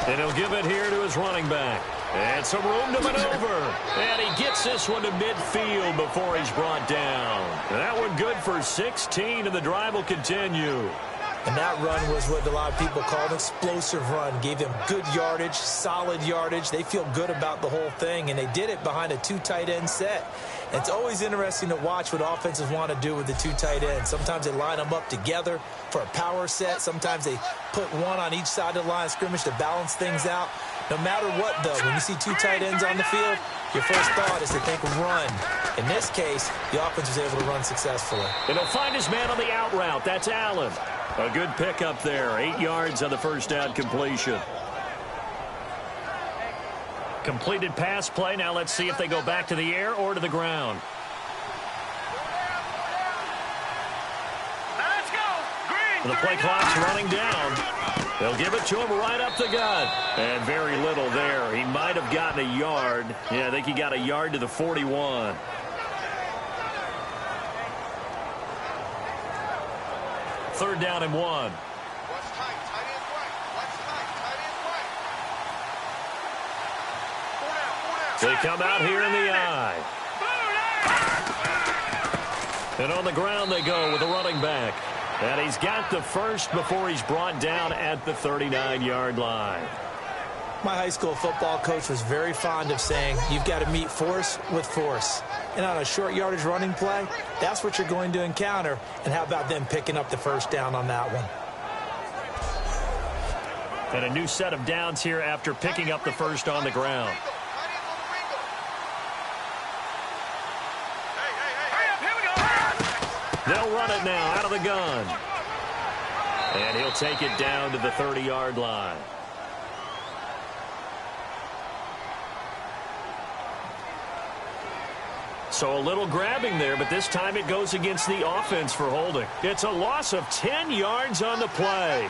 And he'll give it here to his running back. And some room to maneuver. And he gets this one to midfield before he's brought down. That one good for 16, and the drive will continue. And that run was what a lot of people call an explosive run. Gave them good yardage, solid yardage. They feel good about the whole thing, and they did it behind a 2 tight end set. And it's always interesting to watch what offenses want to do with the 2 tight ends. Sometimes they line them up together for a power set. Sometimes they put one on each side of the line of scrimmage to balance things out. No matter what, though, when you see 2 tight ends on the field, your first thought is to think run. In this case, the offense was able to run successfully. And he'll find his man on the out route. That's Allen. A good pickup there. 8 yards on the first down completion. Completed pass play. Now let's see if they go back to the air or to the ground. Let's go. Green. The play clock's running down. They'll give it to him right up the gut. And very little there. He might have gotten a yard. Yeah, I think he got a yard to the 41. Third down and 1. They come out here in the I. And on the ground they go with the running back. And he's got the first before he's brought down at the 39-yard line. My high school football coach was very fond of saying, you've got to meet force with force. And on a short yardage running play, that's what you're going to encounter. And how about them picking up the first down on that one? And a new set of downs here after picking up the first on the ground. They'll run it now out of the gun. And he'll take it down to the 30-yard line. So a little grabbing there, but this time it goes against the offense for holding. It's a loss of 10 yards on the play.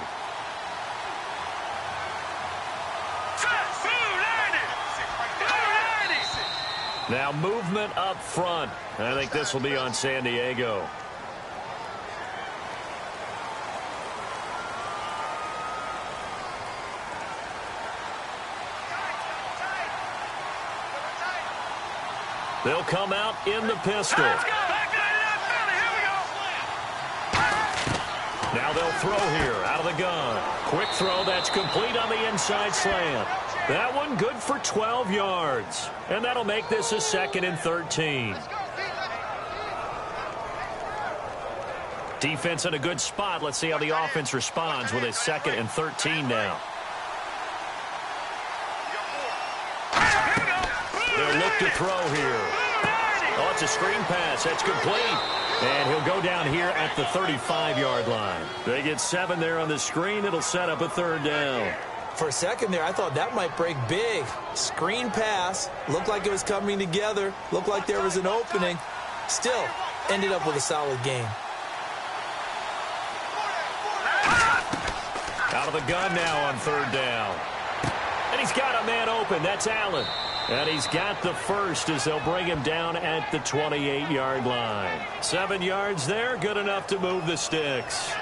Now movement up front. I think this will be on San Diego. They'll come out in the pistol. Now they'll throw here out of the gun. Quick throw that's complete on the inside slant. That one good for 12 yards. And that'll make this a 2nd and 13. Defense in a good spot. Let's see how the offense responds with a 2nd and 13 now. They'll look to throw here. Oh, it's a screen pass. That's complete. And he'll go down here at the 35-yard line. They get 7 there on the screen. It'll set up a 3rd down. For a second there, I thought that might break big. Screen pass. Looked like it was coming together. Looked like there was an opening. Still, ended up with a solid game. Out of the gun now on third down. And he's got a man open. That's Allen. And he's got the first as they'll bring him down at the 28-yard line. 7 yards there, good enough to move the sticks.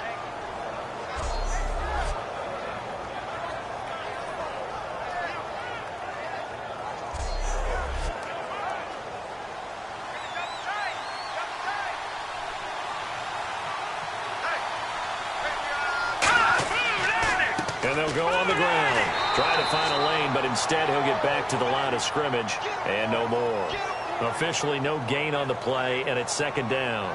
And they'll go on the ground. Try to find a lane, but instead he'll get back to the line of scrimmage and no more. Officially no gain on the play, and it's second down.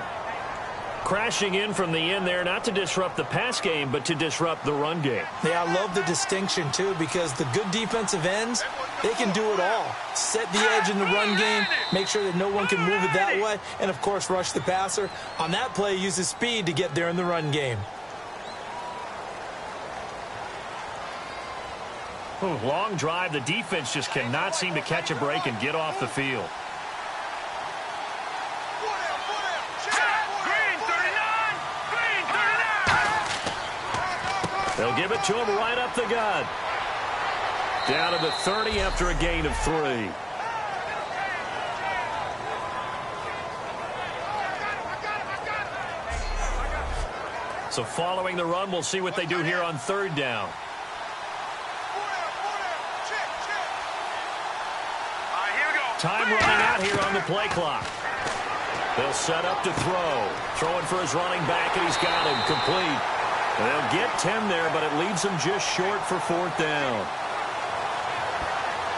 Crashing in from the end there, not to disrupt the pass game, but to disrupt the run game. Yeah, I love the distinction, too, because the good defensive ends, they can do it all. Set the edge in the run game, make sure that no one can move it that way, and, of course, rush the passer. On that play, use his speed to get there in the run game. Ooh, long drive. The defense just cannot seem to catch a break and get off the field. They'll give it to him right up the gut. Down to the 30 after a gain of 3. So following the run, we'll see what they do here on third down. Time running out here on the play clock. They'll set up to throw. Throwing for his running back, and he's got him complete. And they'll get 10 there, but it leaves him just short for fourth down.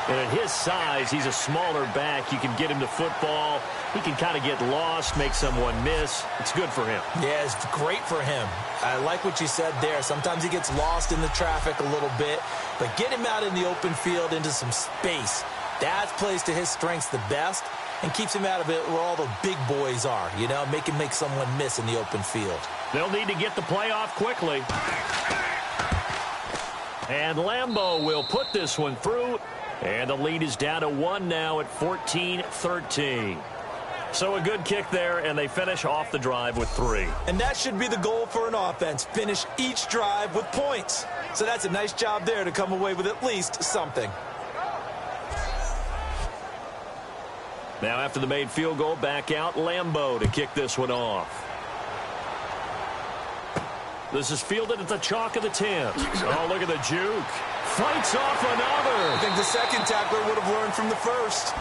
And at his size, he's a smaller back. You can get him to football. He can kind of get lost, make someone miss. It's good for him. Yeah, it's great for him. I like what you said there. Sometimes he gets lost in the traffic a little bit, but get him out in the open field into some space. That plays to his strengths the best and keeps him out of it where all the big boys are, you know, make someone miss in the open field. They'll need to get the play off quickly. And Lambeau will put this one through, and the lead is down to 1 now at 14-13. So a good kick there, and they finish off the drive with 3. And that should be the goal for an offense, finish each drive with points. So that's a nice job there to come away with at least something. Now after the made field goal, back out Lambeau to kick this one off. This is fielded at the chalk of the 10. Oh, look at the juke. Fights off another. I think the second tackler would have learned from the first.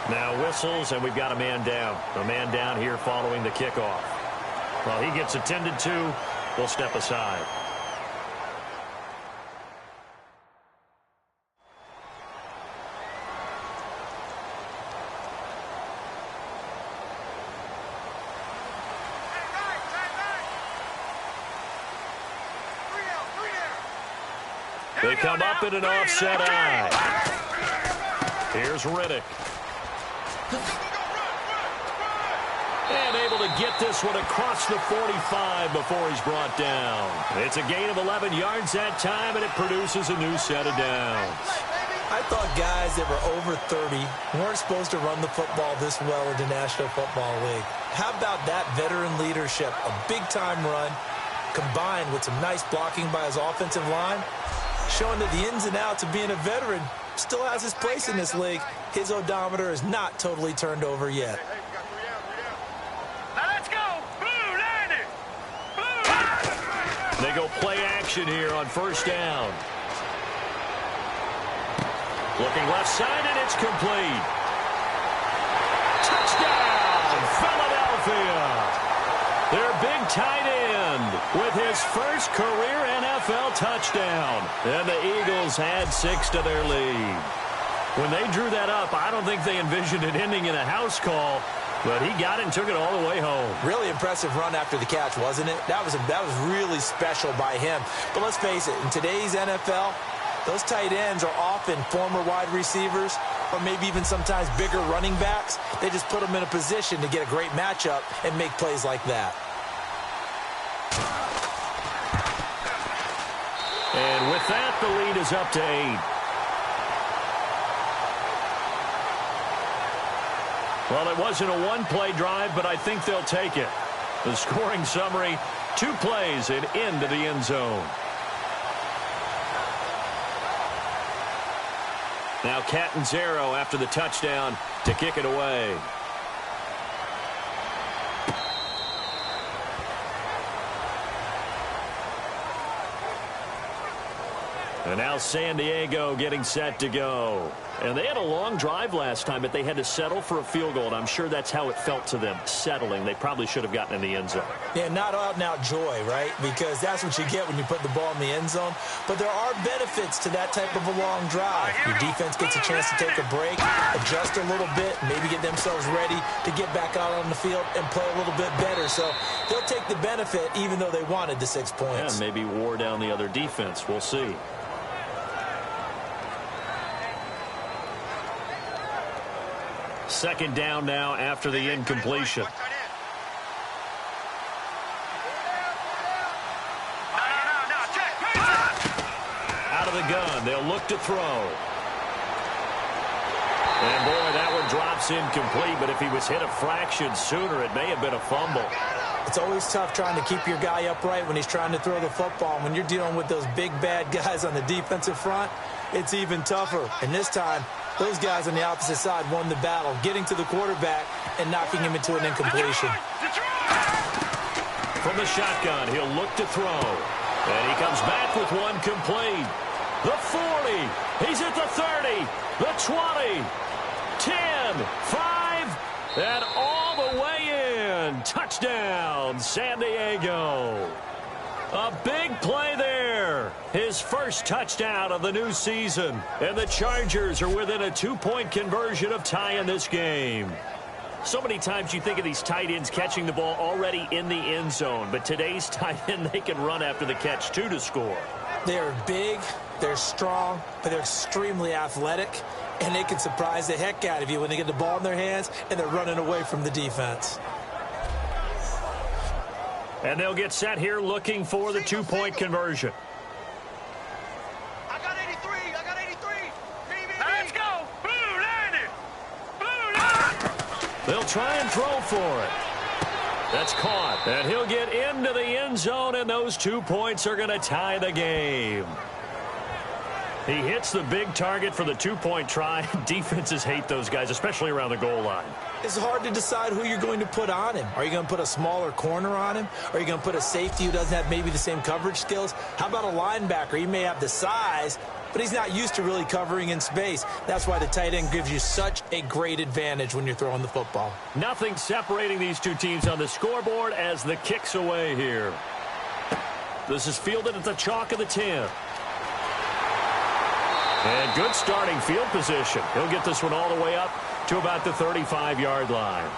Now whistles, and we've got a man down. A man down here following the kickoff. Well, he gets attended to. We'll step aside. They come up in an offset eye. Here's Riddick. And able to get this one across the 45 before he's brought down. It's a gain of 11 yards that time, and it produces a new set of downs. I thought guys that were over 30 weren't supposed to run the football this well in the National Football League. How about that veteran leadership? A big-time run combined with some nice blocking by his offensive line, showing that the ins and outs of being a veteran still has his place in this league. His odometer is not totally turned over yet. Now let's go. Blue, landing. Blue. They go play action here on first down. Looking left side, and it's complete. Touchdown, Philadelphia. Their big tight end with his first career NFL touchdown. And the Eagles add 6 to their lead. When they drew that up, I don't think they envisioned it ending in a house call, but he got it and took it all the way home. Really impressive run after the catch, wasn't it? That was really special by him. But let's face it, in today's NFL, those tight ends are often former wide receivers or maybe even sometimes bigger running backs. They just put them in a position to get a great matchup and make plays like that. that, the lead is up to 8. Well, it wasn't a one-play drive, but I think they'll take it. The scoring summary, 2 plays and into the end zone. Now Catanzaro after the touchdown to kick it away. And now San Diego getting set to go. And they had a long drive last time, but they had to settle for a field goal, and I'm sure that's how it felt to them, settling. They probably should have gotten in the end zone. Yeah, not out-and-out joy, right? Because that's what you get when you put the ball in the end zone. But there are benefits to that type of a long drive. Your defense gets a chance to take a break, adjust a little bit, maybe get themselves ready to get back out on the field and play a little bit better. So they'll take the benefit even though they wanted the 6 points. Yeah, maybe wore down the other defense. We'll see. Second down now after the incompletion. Out of the gun. They'll look to throw. And, boy, that one drops incomplete. But if he was hit a fraction sooner, it may have been a fumble. It's always tough trying to keep your guy upright when he's trying to throw the football. When you're dealing with those big, bad guys on the defensive front, it's even tougher. And this time, those guys on the opposite side won the battle, getting to the quarterback and knocking him into an incompletion. From the shotgun, he'll look to throw. And he comes back with one complete. The 40. He's at the 30. The 20. 10. 5. And all the way in. Touchdown, San Diego. A big play there. His first touchdown of the new season. And the Chargers are within a 2-point conversion of tying this game. So many times you think of these tight ends catching the ball already in the end zone. But today's tight end, they can run after the catch, too, to score. They're big, they're strong, but they're extremely athletic. And they can surprise the heck out of you when they get the ball in their hands and they're running away from the defense. And they'll get set here looking for the 2-point conversion. I got 83. I got 83. Let's go. Blue landed. Blue landed. They'll try and throw for it. That's caught. And he'll get into the end zone, and those 2 points are going to tie the game. He hits the big target for the 2-point try. Defenses hate those guys, especially around the goal line. It's hard to decide who you're going to put on him. Are you going to put a smaller corner on him? Are you going to put a safety who doesn't have maybe the same coverage skills? How about a linebacker? He may have the size, but he's not used to really covering in space. That's why the tight end gives you such a great advantage when you're throwing the football. Nothing separating these two teams on the scoreboard as the kick's away here. This is fielded at the chalk of the 10. And good starting field position. He'll get this one all the way up to about the 35-yard line.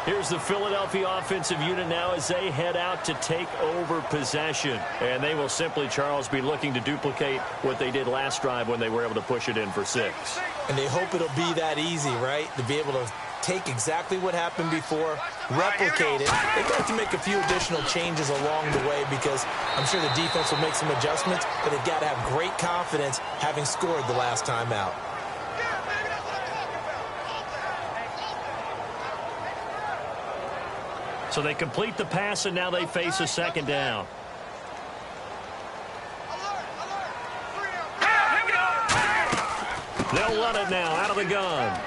Here's the Philadelphia offensive unit now as they head out to take over possession. And they will simply, Charles, be looking to duplicate what they did last drive when they were able to push it in for 6. And they hope it'll be that easy, right? To be able to take exactly what happened before, replicate it. They've got to make a few additional changes along the way because I'm sure the defense will make some adjustments, but they've got to have great confidence having scored the last time out. So they complete the pass, and now they face a second down. They'll run it now out of the gun.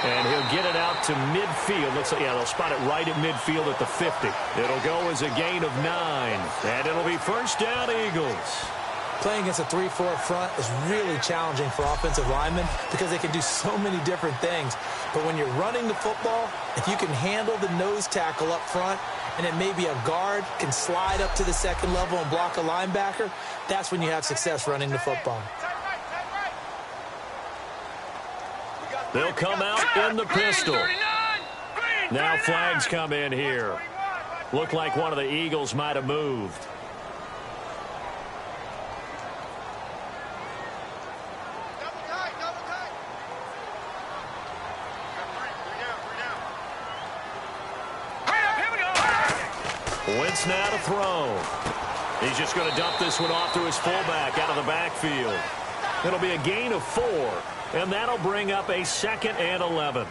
And he'll get it out to midfield. Looks like, yeah, they'll spot it right at midfield at the 50. It'll go as a gain of 9. And it'll be first down, Eagles. Playing against a 3-4 front is really challenging for offensive linemen because they can do so many different things. But when you're running the football, if you can handle the nose tackle up front, and then maybe a guard can slide up to the second level and block a linebacker, that's when you have success running the football. They'll come out in the pistol. Now flags come in here. Looked like one of the Eagles might have moved. Wentz now to throw. He's just going to dump this one off to his fullback out of the backfield. It'll be a gain of 4, and that'll bring up a 2nd and 11.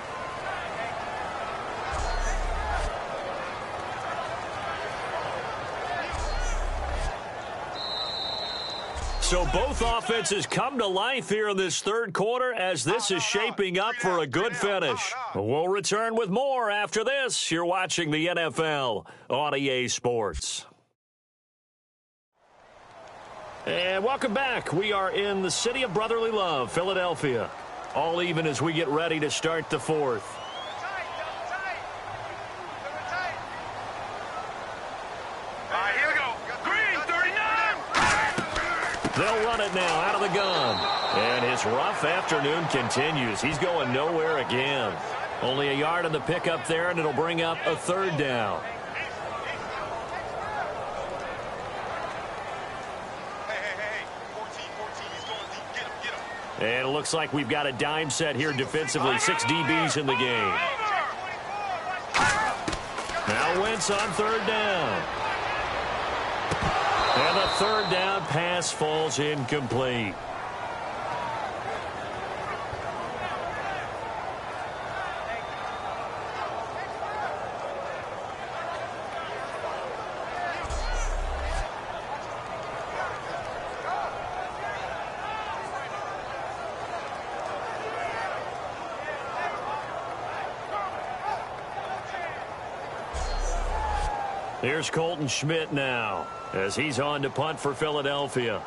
So both offenses come to life here in this third quarter as this is shaping up for a good finish. We'll return with more after this. You're watching the NFL on EA Sports. And welcome back. We are in the city of brotherly love, Philadelphia. All even as we get ready to start the fourth. They'll run it now out of the gun. And his rough afternoon continues. He's going nowhere again. Only a yard on the pickup there, and it'll bring up a 3rd down. And it looks like we've got a dime set here defensively. 6 DBs in the game. Now Wentz on 3rd down. And the 3rd down pass falls incomplete. Here's Colton Schmidt now as he's on to punt for Philadelphia.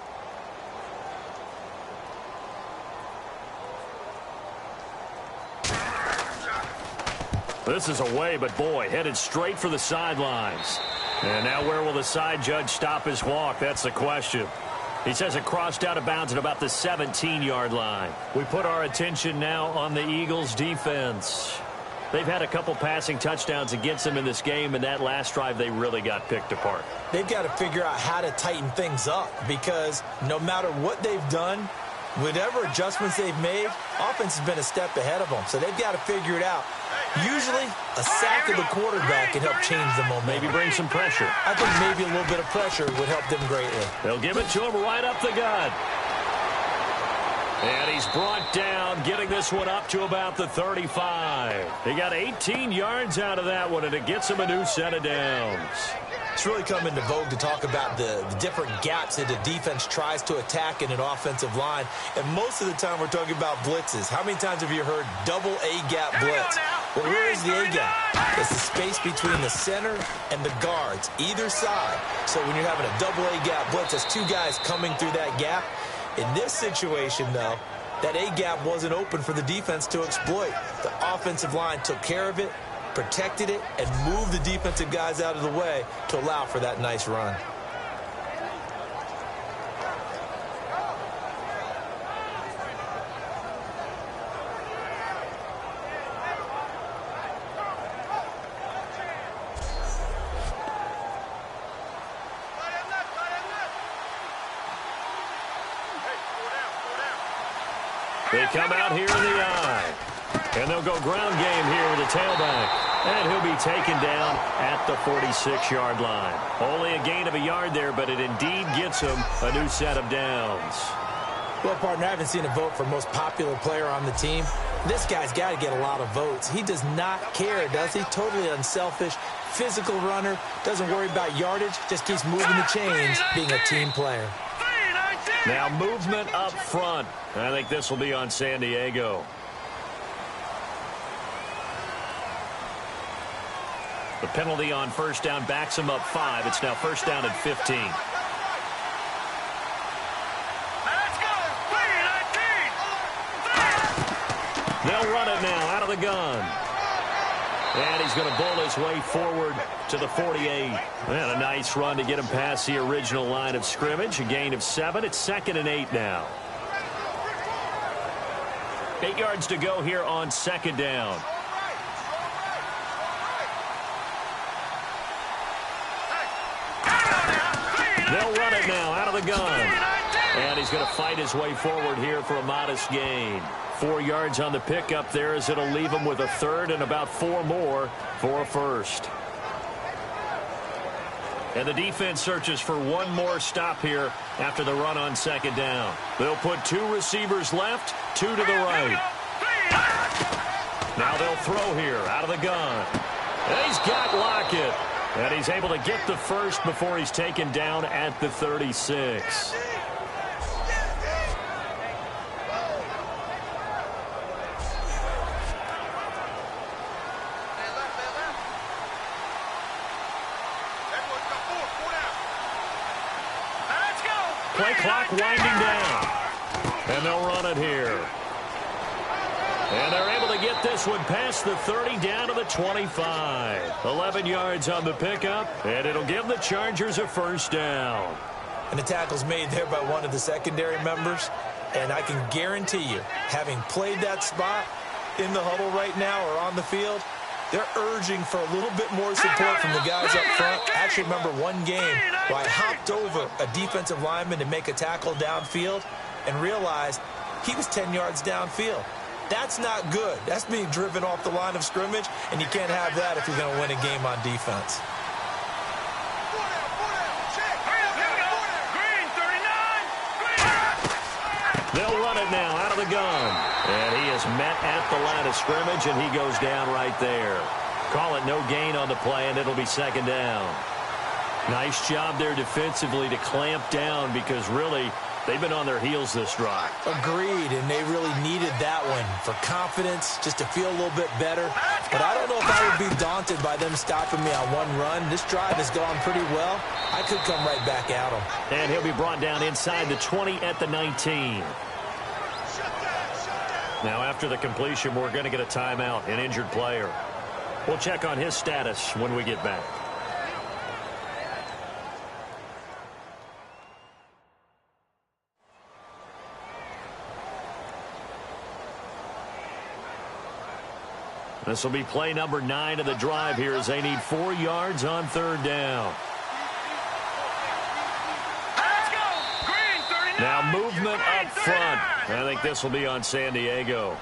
This is away, but boy, headed straight for the sidelines. And now where will the side judge stop his walk? That's the question. He says it crossed out of bounds at about the 17-yard line. We put our attention now on the Eagles' defense. They've had a couple passing touchdowns against them in this game, and that last drive they really got picked apart. They've got to figure out how to tighten things up because no matter what they've done, whatever adjustments they've made, offense has been a step ahead of them. So they've got to figure it out. Usually, a sack of the quarterback can help change the momentum. Maybe bring some pressure. I think maybe a little bit of pressure would help them greatly. They'll give it to him right up the gut. And he's brought down, getting this one up to about the 35. He got 18 yards out of that one, and it gets him a new set of downs. It's really come into vogue to talk about the different gaps that the defense tries to attack in an offensive line. And most of the time we're talking about blitzes. How many times have you heard double A-gap blitz? Well, where is the A-gap? It's the space between the center and the guards, either side. So when you're having a double A-gap blitz, that's 2 guys coming through that gap. In this situation, though, that A-gap wasn't open for the defense to exploit. The offensive line took care of it, protected it, and moved the defensive guys out of the way to allow for that nice run. They come out here in the eye. And they'll go ground game here with the tailback. And he'll be taken down at the 46-yard line. Only a gain of a yard there, but it indeed gets him a new set of downs. Well, partner, I haven't seen a vote for most popular player on the team. This guy's got to get a lot of votes. He does not care, does he? Totally unselfish, physical runner, doesn't worry about yardage, just keeps moving the chains, being a team player. Now movement up front. I think this will be on San Diego. The penalty on first down backs him up 5. It's now first down at 15. They'll run it now out of the gun. And he's going to bull his way forward to the 48. And a nice run to get him past the original line of scrimmage. A gain of 7. It's 2nd and 8 now. 8 yards to go here on 2nd down. They'll run it now out of the gun. And he's going to fight his way forward here for a modest gain. 4 yards on the pickup there as it'll leave him with a 3rd and about 4 more for a first. And the defense searches for one more stop here after the run on second down. They'll put 2 receivers left, 2 to the right. Now they'll throw here out of the gun. And he's got Lockett. And he's able to get the first before he's taken down at the 36. Play clock winding down. And they'll run it here. And they're able to get this one past the 30 down to the 25. 11 yards on the pickup, and it'll give the Chargers a first down. And the tackle's made there by one of the secondary members. And I can guarantee you, having played that spot in the huddle right now or on the field, they're urging for a little bit more support from the guys up front. I actually remember one game where I hopped over a defensive lineman to make a tackle downfield and realized he was 10 yards downfield. That's not good. That's being driven off the line of scrimmage, and you can't have that if you're going to win a game on defense. They'll run it now out of the gun. And he is met at the line of scrimmage, and he goes down right there. Call it no gain on the play, and it'll be second down. Nice job there defensively to clamp down because really they've been on their heels this drive. Agreed, and they really needed that one for confidence, just to feel a little bit better. But I don't know if I would be daunted by them stopping me on one run. This drive has gone pretty well. I could come right back at them. And he'll be brought down inside the 20 at the 19. Now after the completion, we're going to get a timeout, an injured player. We'll check on his status when we get back. This will be play number 9 of the drive here as they need 4 yards on third down. Now movement up front. I think this will be on San Diego.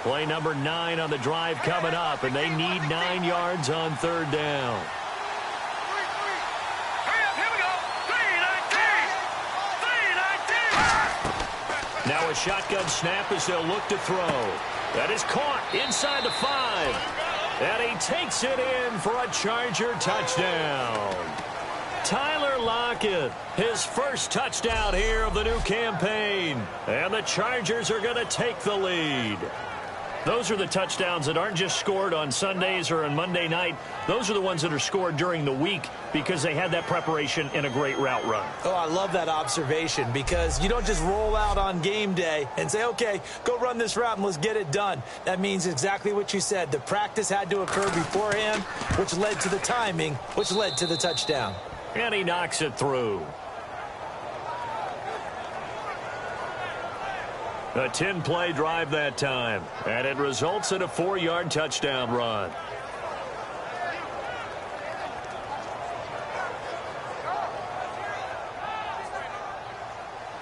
Play number 9 on the drive coming up, and they need 9 yards on third down. Now a shotgun snap as they'll look to throw. That is caught inside the 5. And he takes it in for a Charger touchdown. Tyler Lockett, his first touchdown here of the new campaign. And the Chargers are going to take the lead. Those are the touchdowns that aren't just scored on Sundays or on Monday night. Those are the ones that are scored during the week because they had that preparation in a great route run. Oh, I love that observation because you don't just roll out on game day and say, okay, go run this route and let's get it done. That means exactly what you said. The practice had to occur beforehand, which led to the timing, which led to the touchdown. And he knocks it through. A 10-play drive that time, and it results in a 4-yard touchdown run.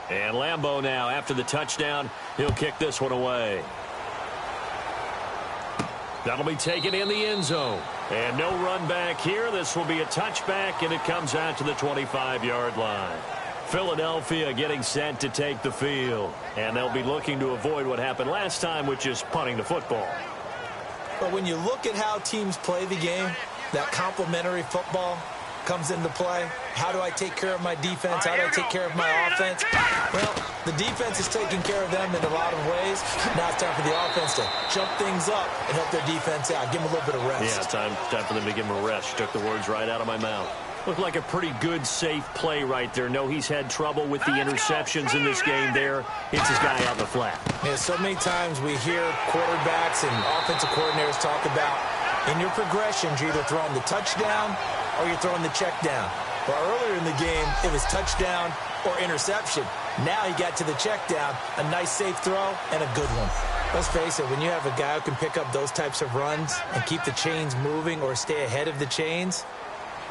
And Lambeau now, after the touchdown, he'll kick this one away. That'll be taken in the end zone. And no run back here. This will be a touchback, and it comes out to the 25-yard line. Philadelphia getting set to take the field. And they'll be looking to avoid what happened last time, which is punting the football. But when you look at how teams play the game, that complementary football comes into play. How do I take care of my defense? How do I take care of my offense? Well, the defense is taking care of them in a lot of ways. Now it's time for the offense to jump things up and help their defense out. Give them a little bit of rest. Yeah, time for them to give them a rest. You took the words right out of my mouth. Looked like a pretty good, safe play right there. No, he's had trouble with the interceptions in this game there. Hits his guy out in the flat. Yeah, so many times we hear quarterbacks and offensive coordinators talk about in your progressions, you're either throwing the touchdown or you're throwing the check down. Well, earlier in the game, it was touchdown or interception. Now he got to the check down, a nice safe throw, and a good one. Let's face it, when you have a guy who can pick up those types of runs and keep the chains moving or stay ahead of the chains,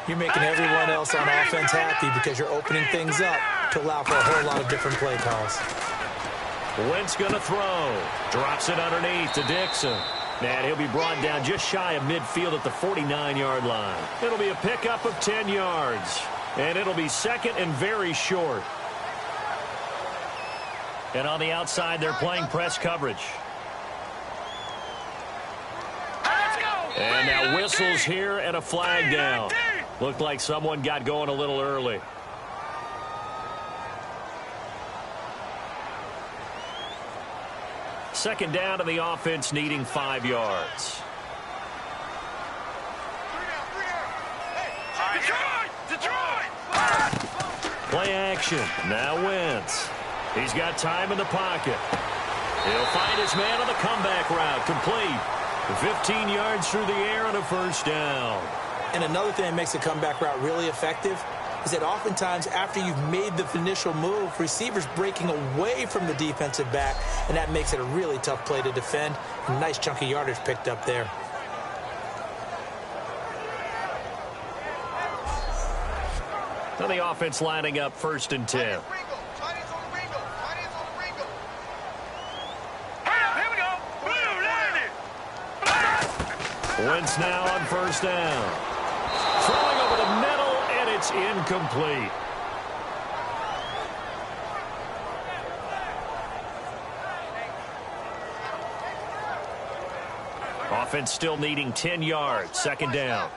you're making everyone else on offense happy because you're opening things up to allow for a whole lot of different play calls. Wentz going to throw. Drops it underneath to Dixon. And he'll be brought down just shy of midfield at the 49-yard line. It'll be a pickup of 10 yards. And it'll be second and very short. And on the outside, they're playing press coverage. And now whistles here and a flag down. Looked like someone got going a little early. Second down to the offense, needing 5 yards. Play action. Now Wentz. He's got time in the pocket. He'll find his man on the comeback route. Complete. 15 yards through the air and a first down. And another thing that makes a comeback route really effective is that oftentimes after you've made the initial move, receivers breaking away from the defensive back, and that makes it a really tough play to defend. A nice chunk of yardage picked up there. Now the offense lining up first and 10. Wentz now on first down. Throwing over the middle, and it's incomplete. Offense still needing 10 yards. Second down.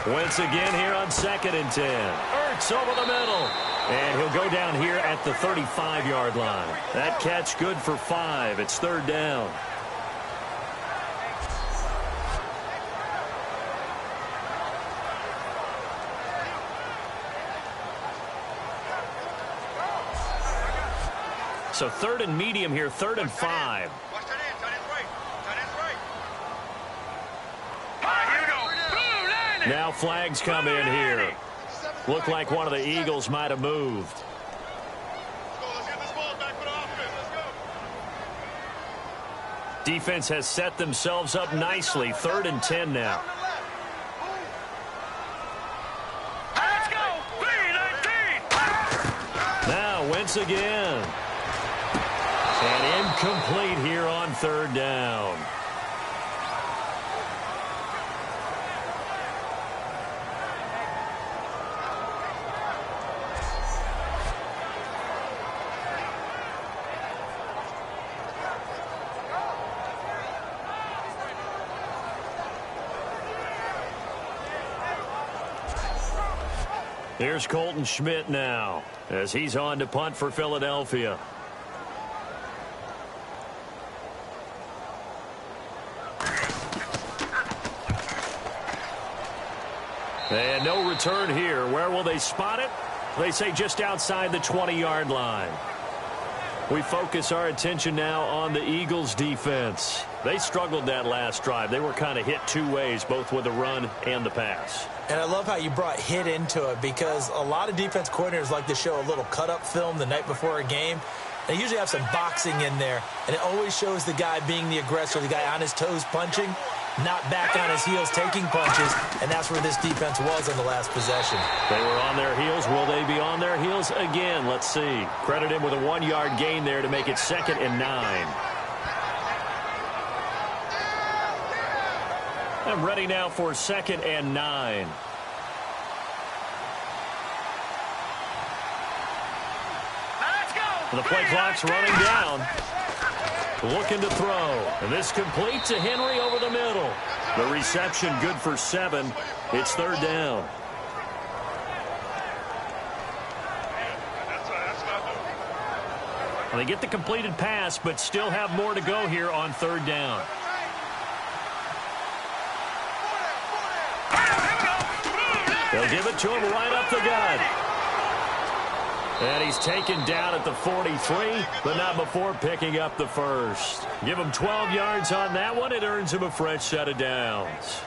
Wentz again here on second and 10. Ertz over the middle. And he'll go down here at the 35-yard line. That catch good for 5. It's third down. So third and medium here, third and 5. Now flags come in here. Looked like one of the Eagles might have moved. Defense has set themselves up nicely. Third and 10 now. Now Wentz again. And incomplete here on third down. Here's Colton Schmidt now as he's on to punt for Philadelphia. And no return here. Where will they spot it? They say just outside the 20-yard line. We focus our attention now on the Eagles defense. They struggled that last drive. They were kind of hit two ways, both with the run and the pass. And I love how you brought hit into it, because a lot of defense coordinators like to show a little cut-up film the night before a game. They usually have some boxing in there, and it always shows the guy being the aggressor, the guy on his toes punching, not back on his heels taking punches, and that's where this defense was on the last possession. They were on their heels. Will they be on their heels again? Let's see. Credit him with a 1-yard gain there to make it 2nd and 9. I'm ready now for 2nd and 9. The play clock's running down. Looking to throw. And this complete to Henry over the middle. The reception good for 7. It's third down. And they get the completed pass, but still have more to go here on third down. They'll give it to him right up the gut. And he's taken down at the 43, but not before picking up the first. Give him 12 yards on that one. It earns him a fresh set of downs.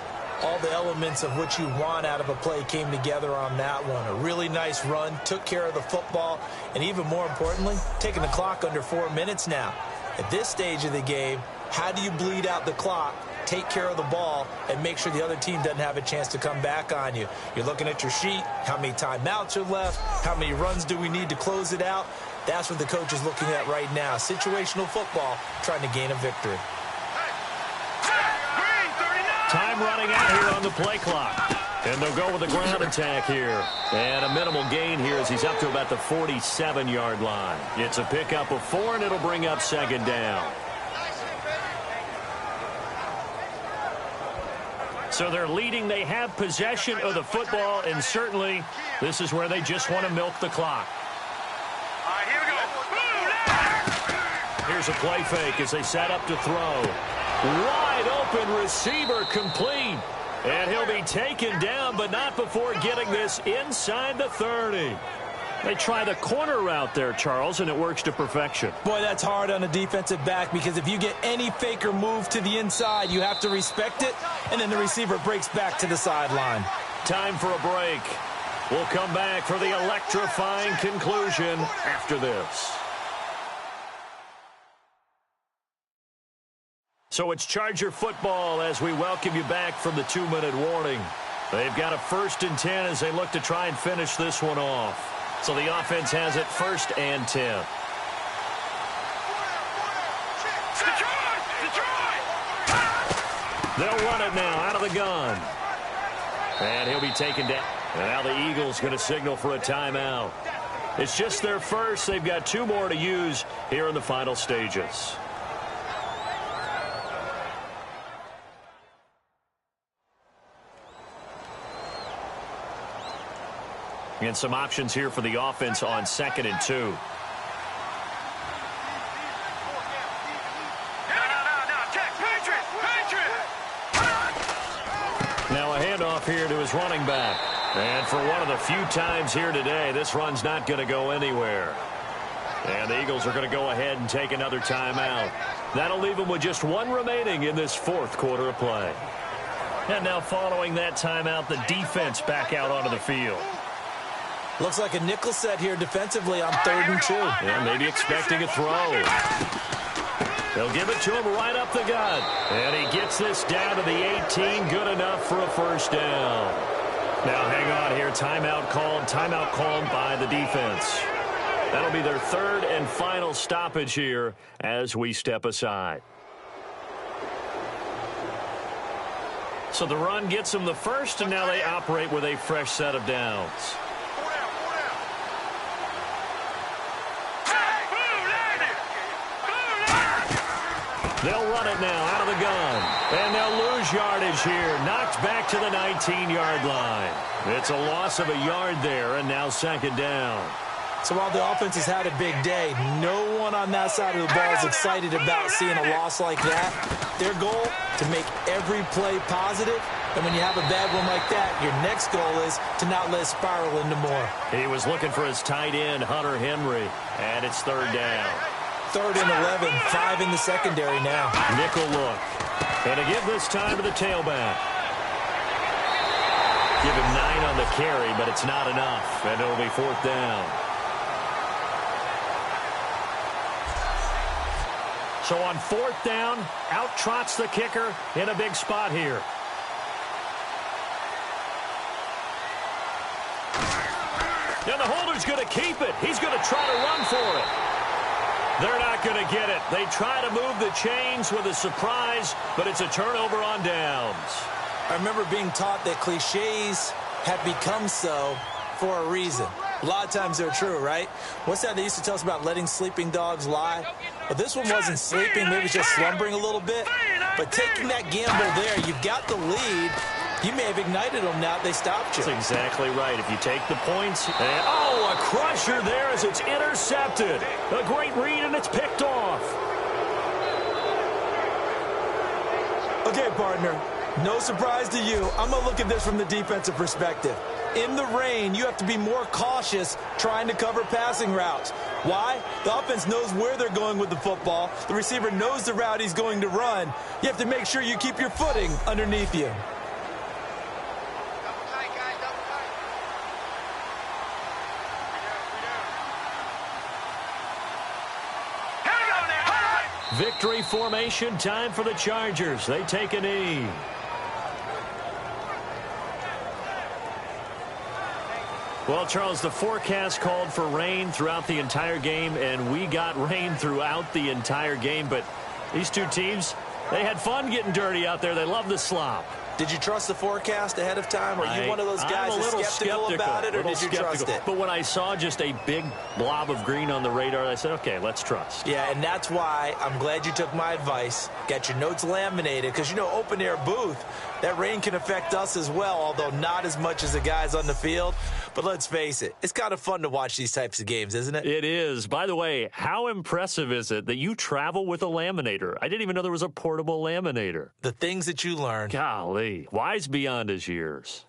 All the elements of what you want out of a play came together on that one. A really nice run, took care of the football, and even more importantly, taking the clock under 4 minutes now. At this stage of the game, how do you bleed out the clock take care of the ball and make sure the other team doesn't have a chance to come back on you. You're looking at your sheet, how many timeouts are left, how many runs do we need to close it out. That's what the coach is looking at right now. Situational football, trying to gain a victory. Time running out here on the play clock. And they'll go with the ground attack here. And a minimal gain here as he's up to about the 47-yard line. It's a pickup of 4, and it'll bring up second down. So they're leading. They have possession of the football, and certainly this is where they just want to milk the clock. All right, here we go. Here's a play fake as they set up to throw. Wide open receiver complete. And he'll be taken down, but not before getting this inside the 30. They try the corner route there, Charles, and it works to perfection. Boy, that's hard on a defensive back because if you get any fake or move to the inside, you have to respect it, and then the receiver breaks back to the sideline. Time for a break. We'll come back for the electrifying conclusion after this. So it's Charger football as we welcome you back from the 2-minute warning. They've got a 1st and 10 as they look to try and finish this one off. So the offense has it 1st and 10. They'll run it now out of the gun. And he'll be taken down. And now the Eagles going to signal for a timeout. It's just their first. They've got 2 more to use here in the final stages. And some options here for the offense on 2nd and 2. No, check. Patriot. Now a handoff here to his running back. And for one of the few times here today, this run's not going to go anywhere. And the Eagles are going to go ahead and take another timeout. That'll leave them with just 1 remaining in this 4th quarter of play. And now following that timeout, the defense back out onto the field. Looks like a nickel set here defensively on 3rd and 2. Yeah, maybe expecting a throw. They'll give it to him right up the gut. And he gets this down to the 18. Good enough for a 1st down. Now hang on here. Timeout called by the defense. That'll be their 3rd and final stoppage here as we step aside. So the run gets them the 1st, and now they operate with a fresh set of downs. They'll run it now out of the gun. And they'll lose yardage here. Knocked back to the 19-yard line. It's a loss of a yard there, and now 2nd down. So while the offense has had a big day, no one on that side of the ball is excited about seeing a loss like that. Their goal, to make every play positive. And when you have a bad one like that, your next goal is to not let it spiral into more. He was looking for his tight end, Hunter Henry, and it's 3rd down. 3rd and 11, 5 in the secondary now. Nickel look. And to give this time to the tailback. Give him 9 on the carry, but it's not enough. And it'll be 4th down. So on 4th down, out trots the kicker in a big spot here. And the holder's going to keep it. He's going to try to run for it. They're not going to get it. They try to move the chains with a surprise, but it's a turnover on downs. I remember being taught that cliches have become so for a reason. A lot of times they're true, right? What's that they used to tell us about letting sleeping dogs lie? Well, this one wasn't sleeping. Maybe it was just slumbering a little bit. But taking that gamble there, you've got the lead. You may have ignited them now. They stopped you. That's exactly right. If you take the points. And, oh, a crusher there as it's intercepted. A great read, and it's picked off. Okay, partner. No surprise to you. I'm going to look at this from the defensive perspective. In the rain, you have to be more cautious trying to cover passing routes. Why? The offense knows where they're going with the football. The receiver knows the route he's going to run. You have to make sure you keep your footing underneath you. Victory formation time for the Chargers. They take a knee. Well, Charles, the forecast called for rain throughout the entire game, and we got rain throughout the entire game. But these two teams, they had fun getting dirty out there. They love the slop. Did you trust the forecast ahead of time? Are you one of those guys that's skeptical about it, or did you trust it? But when I saw just a big blob of green on the radar, I said, okay, let's trust. Yeah, and that's why I'm glad you took my advice. Get your notes laminated, because, you know, open-air booth, that rain can affect us as well, although not as much as the guys on the field. But let's face it, it's kind of fun to watch these types of games, isn't it? It is. By the way, how impressive is it that you travel with a laminator? I didn't even know there was a portable laminator. The things that you learn. Golly. Wise beyond his years.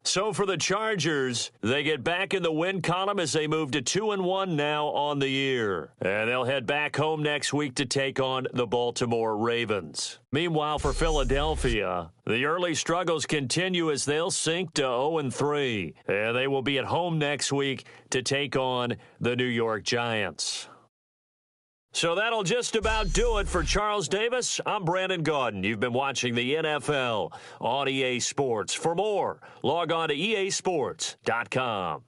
So for the Chargers, they get back in the win column as they move to 2-1 now on the year. And they'll head back home next week to take on the Baltimore Ravens. Meanwhile, for Philadelphia, the early struggles continue as they'll sink to 0-3. And they will be at home next week to take on the New York Giants. So that'll just about do it for Charles Davis. I'm Brandon Gaudin. You've been watching the NFL on EA Sports. For more, log on to easports.com.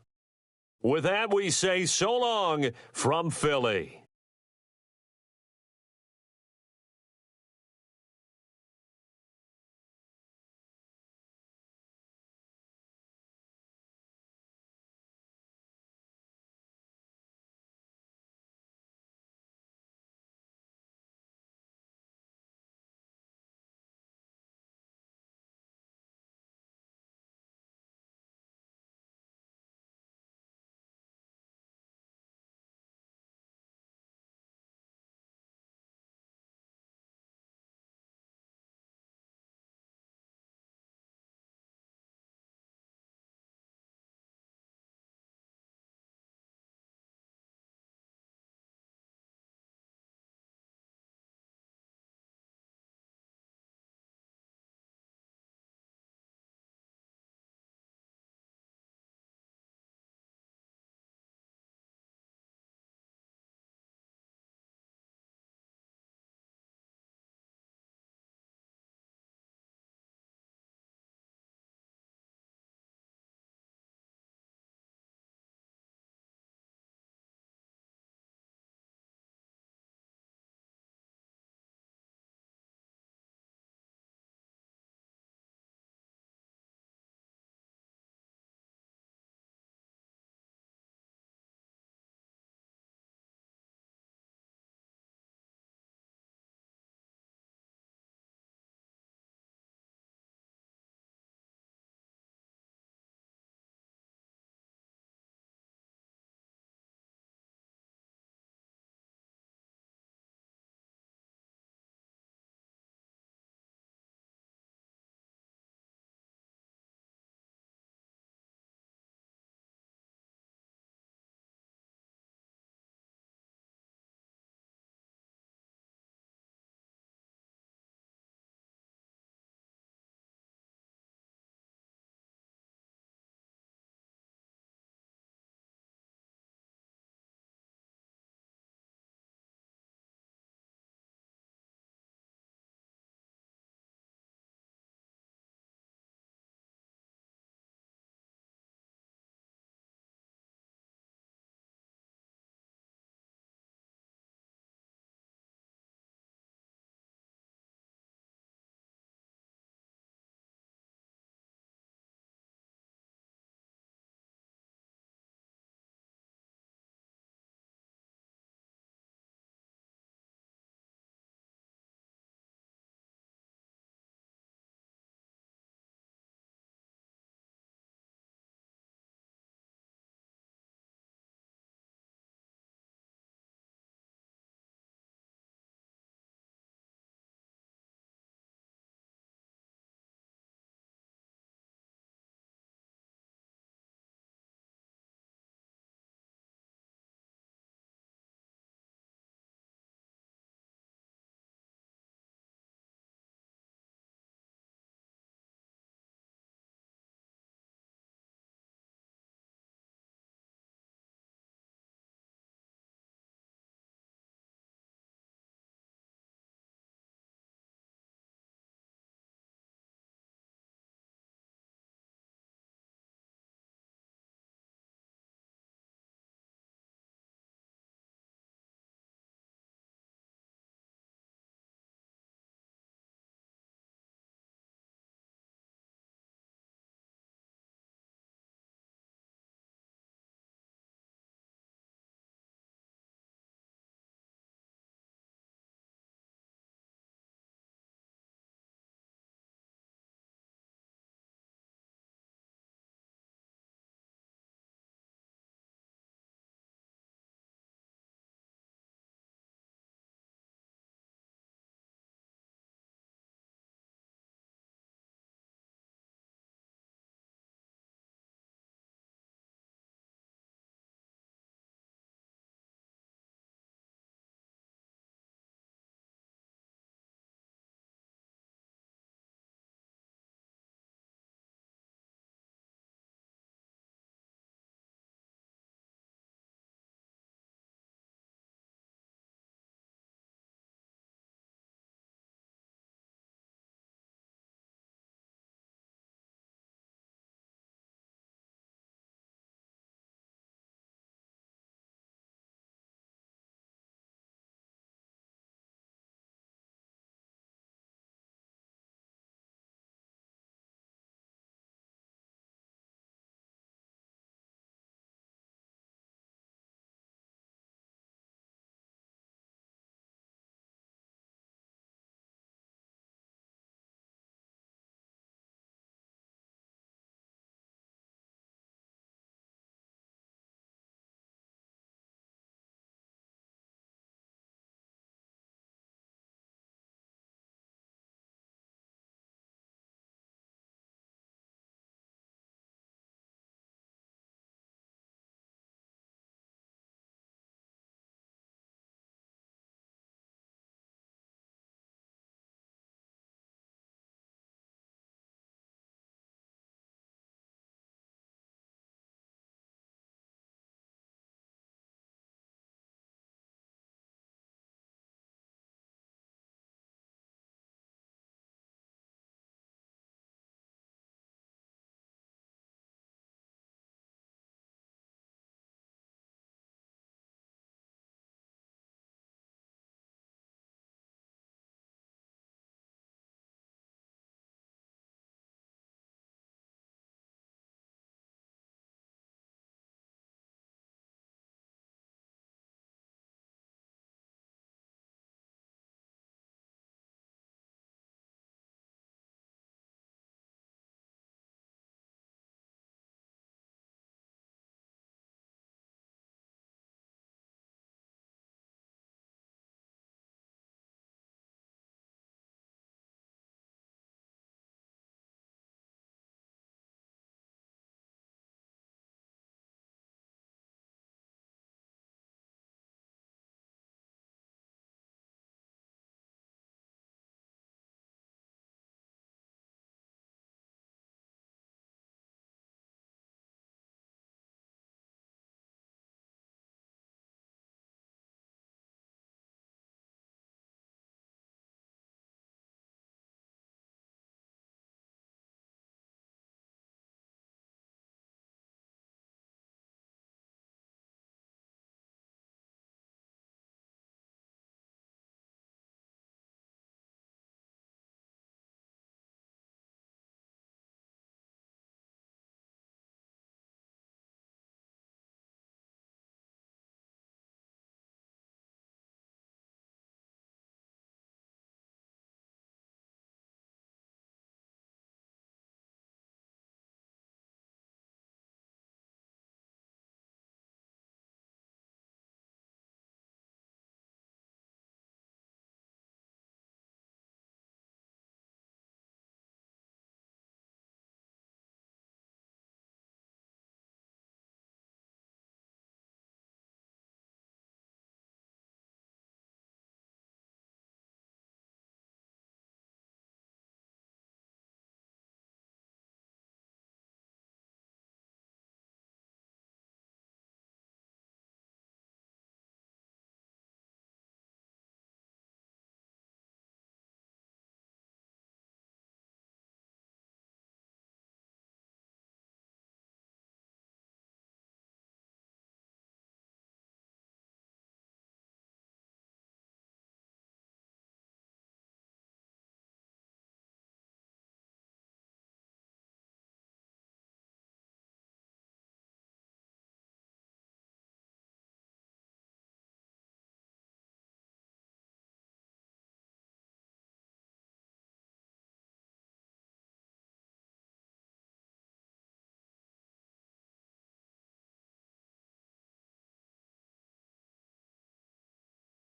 With that, we say so long from Philly.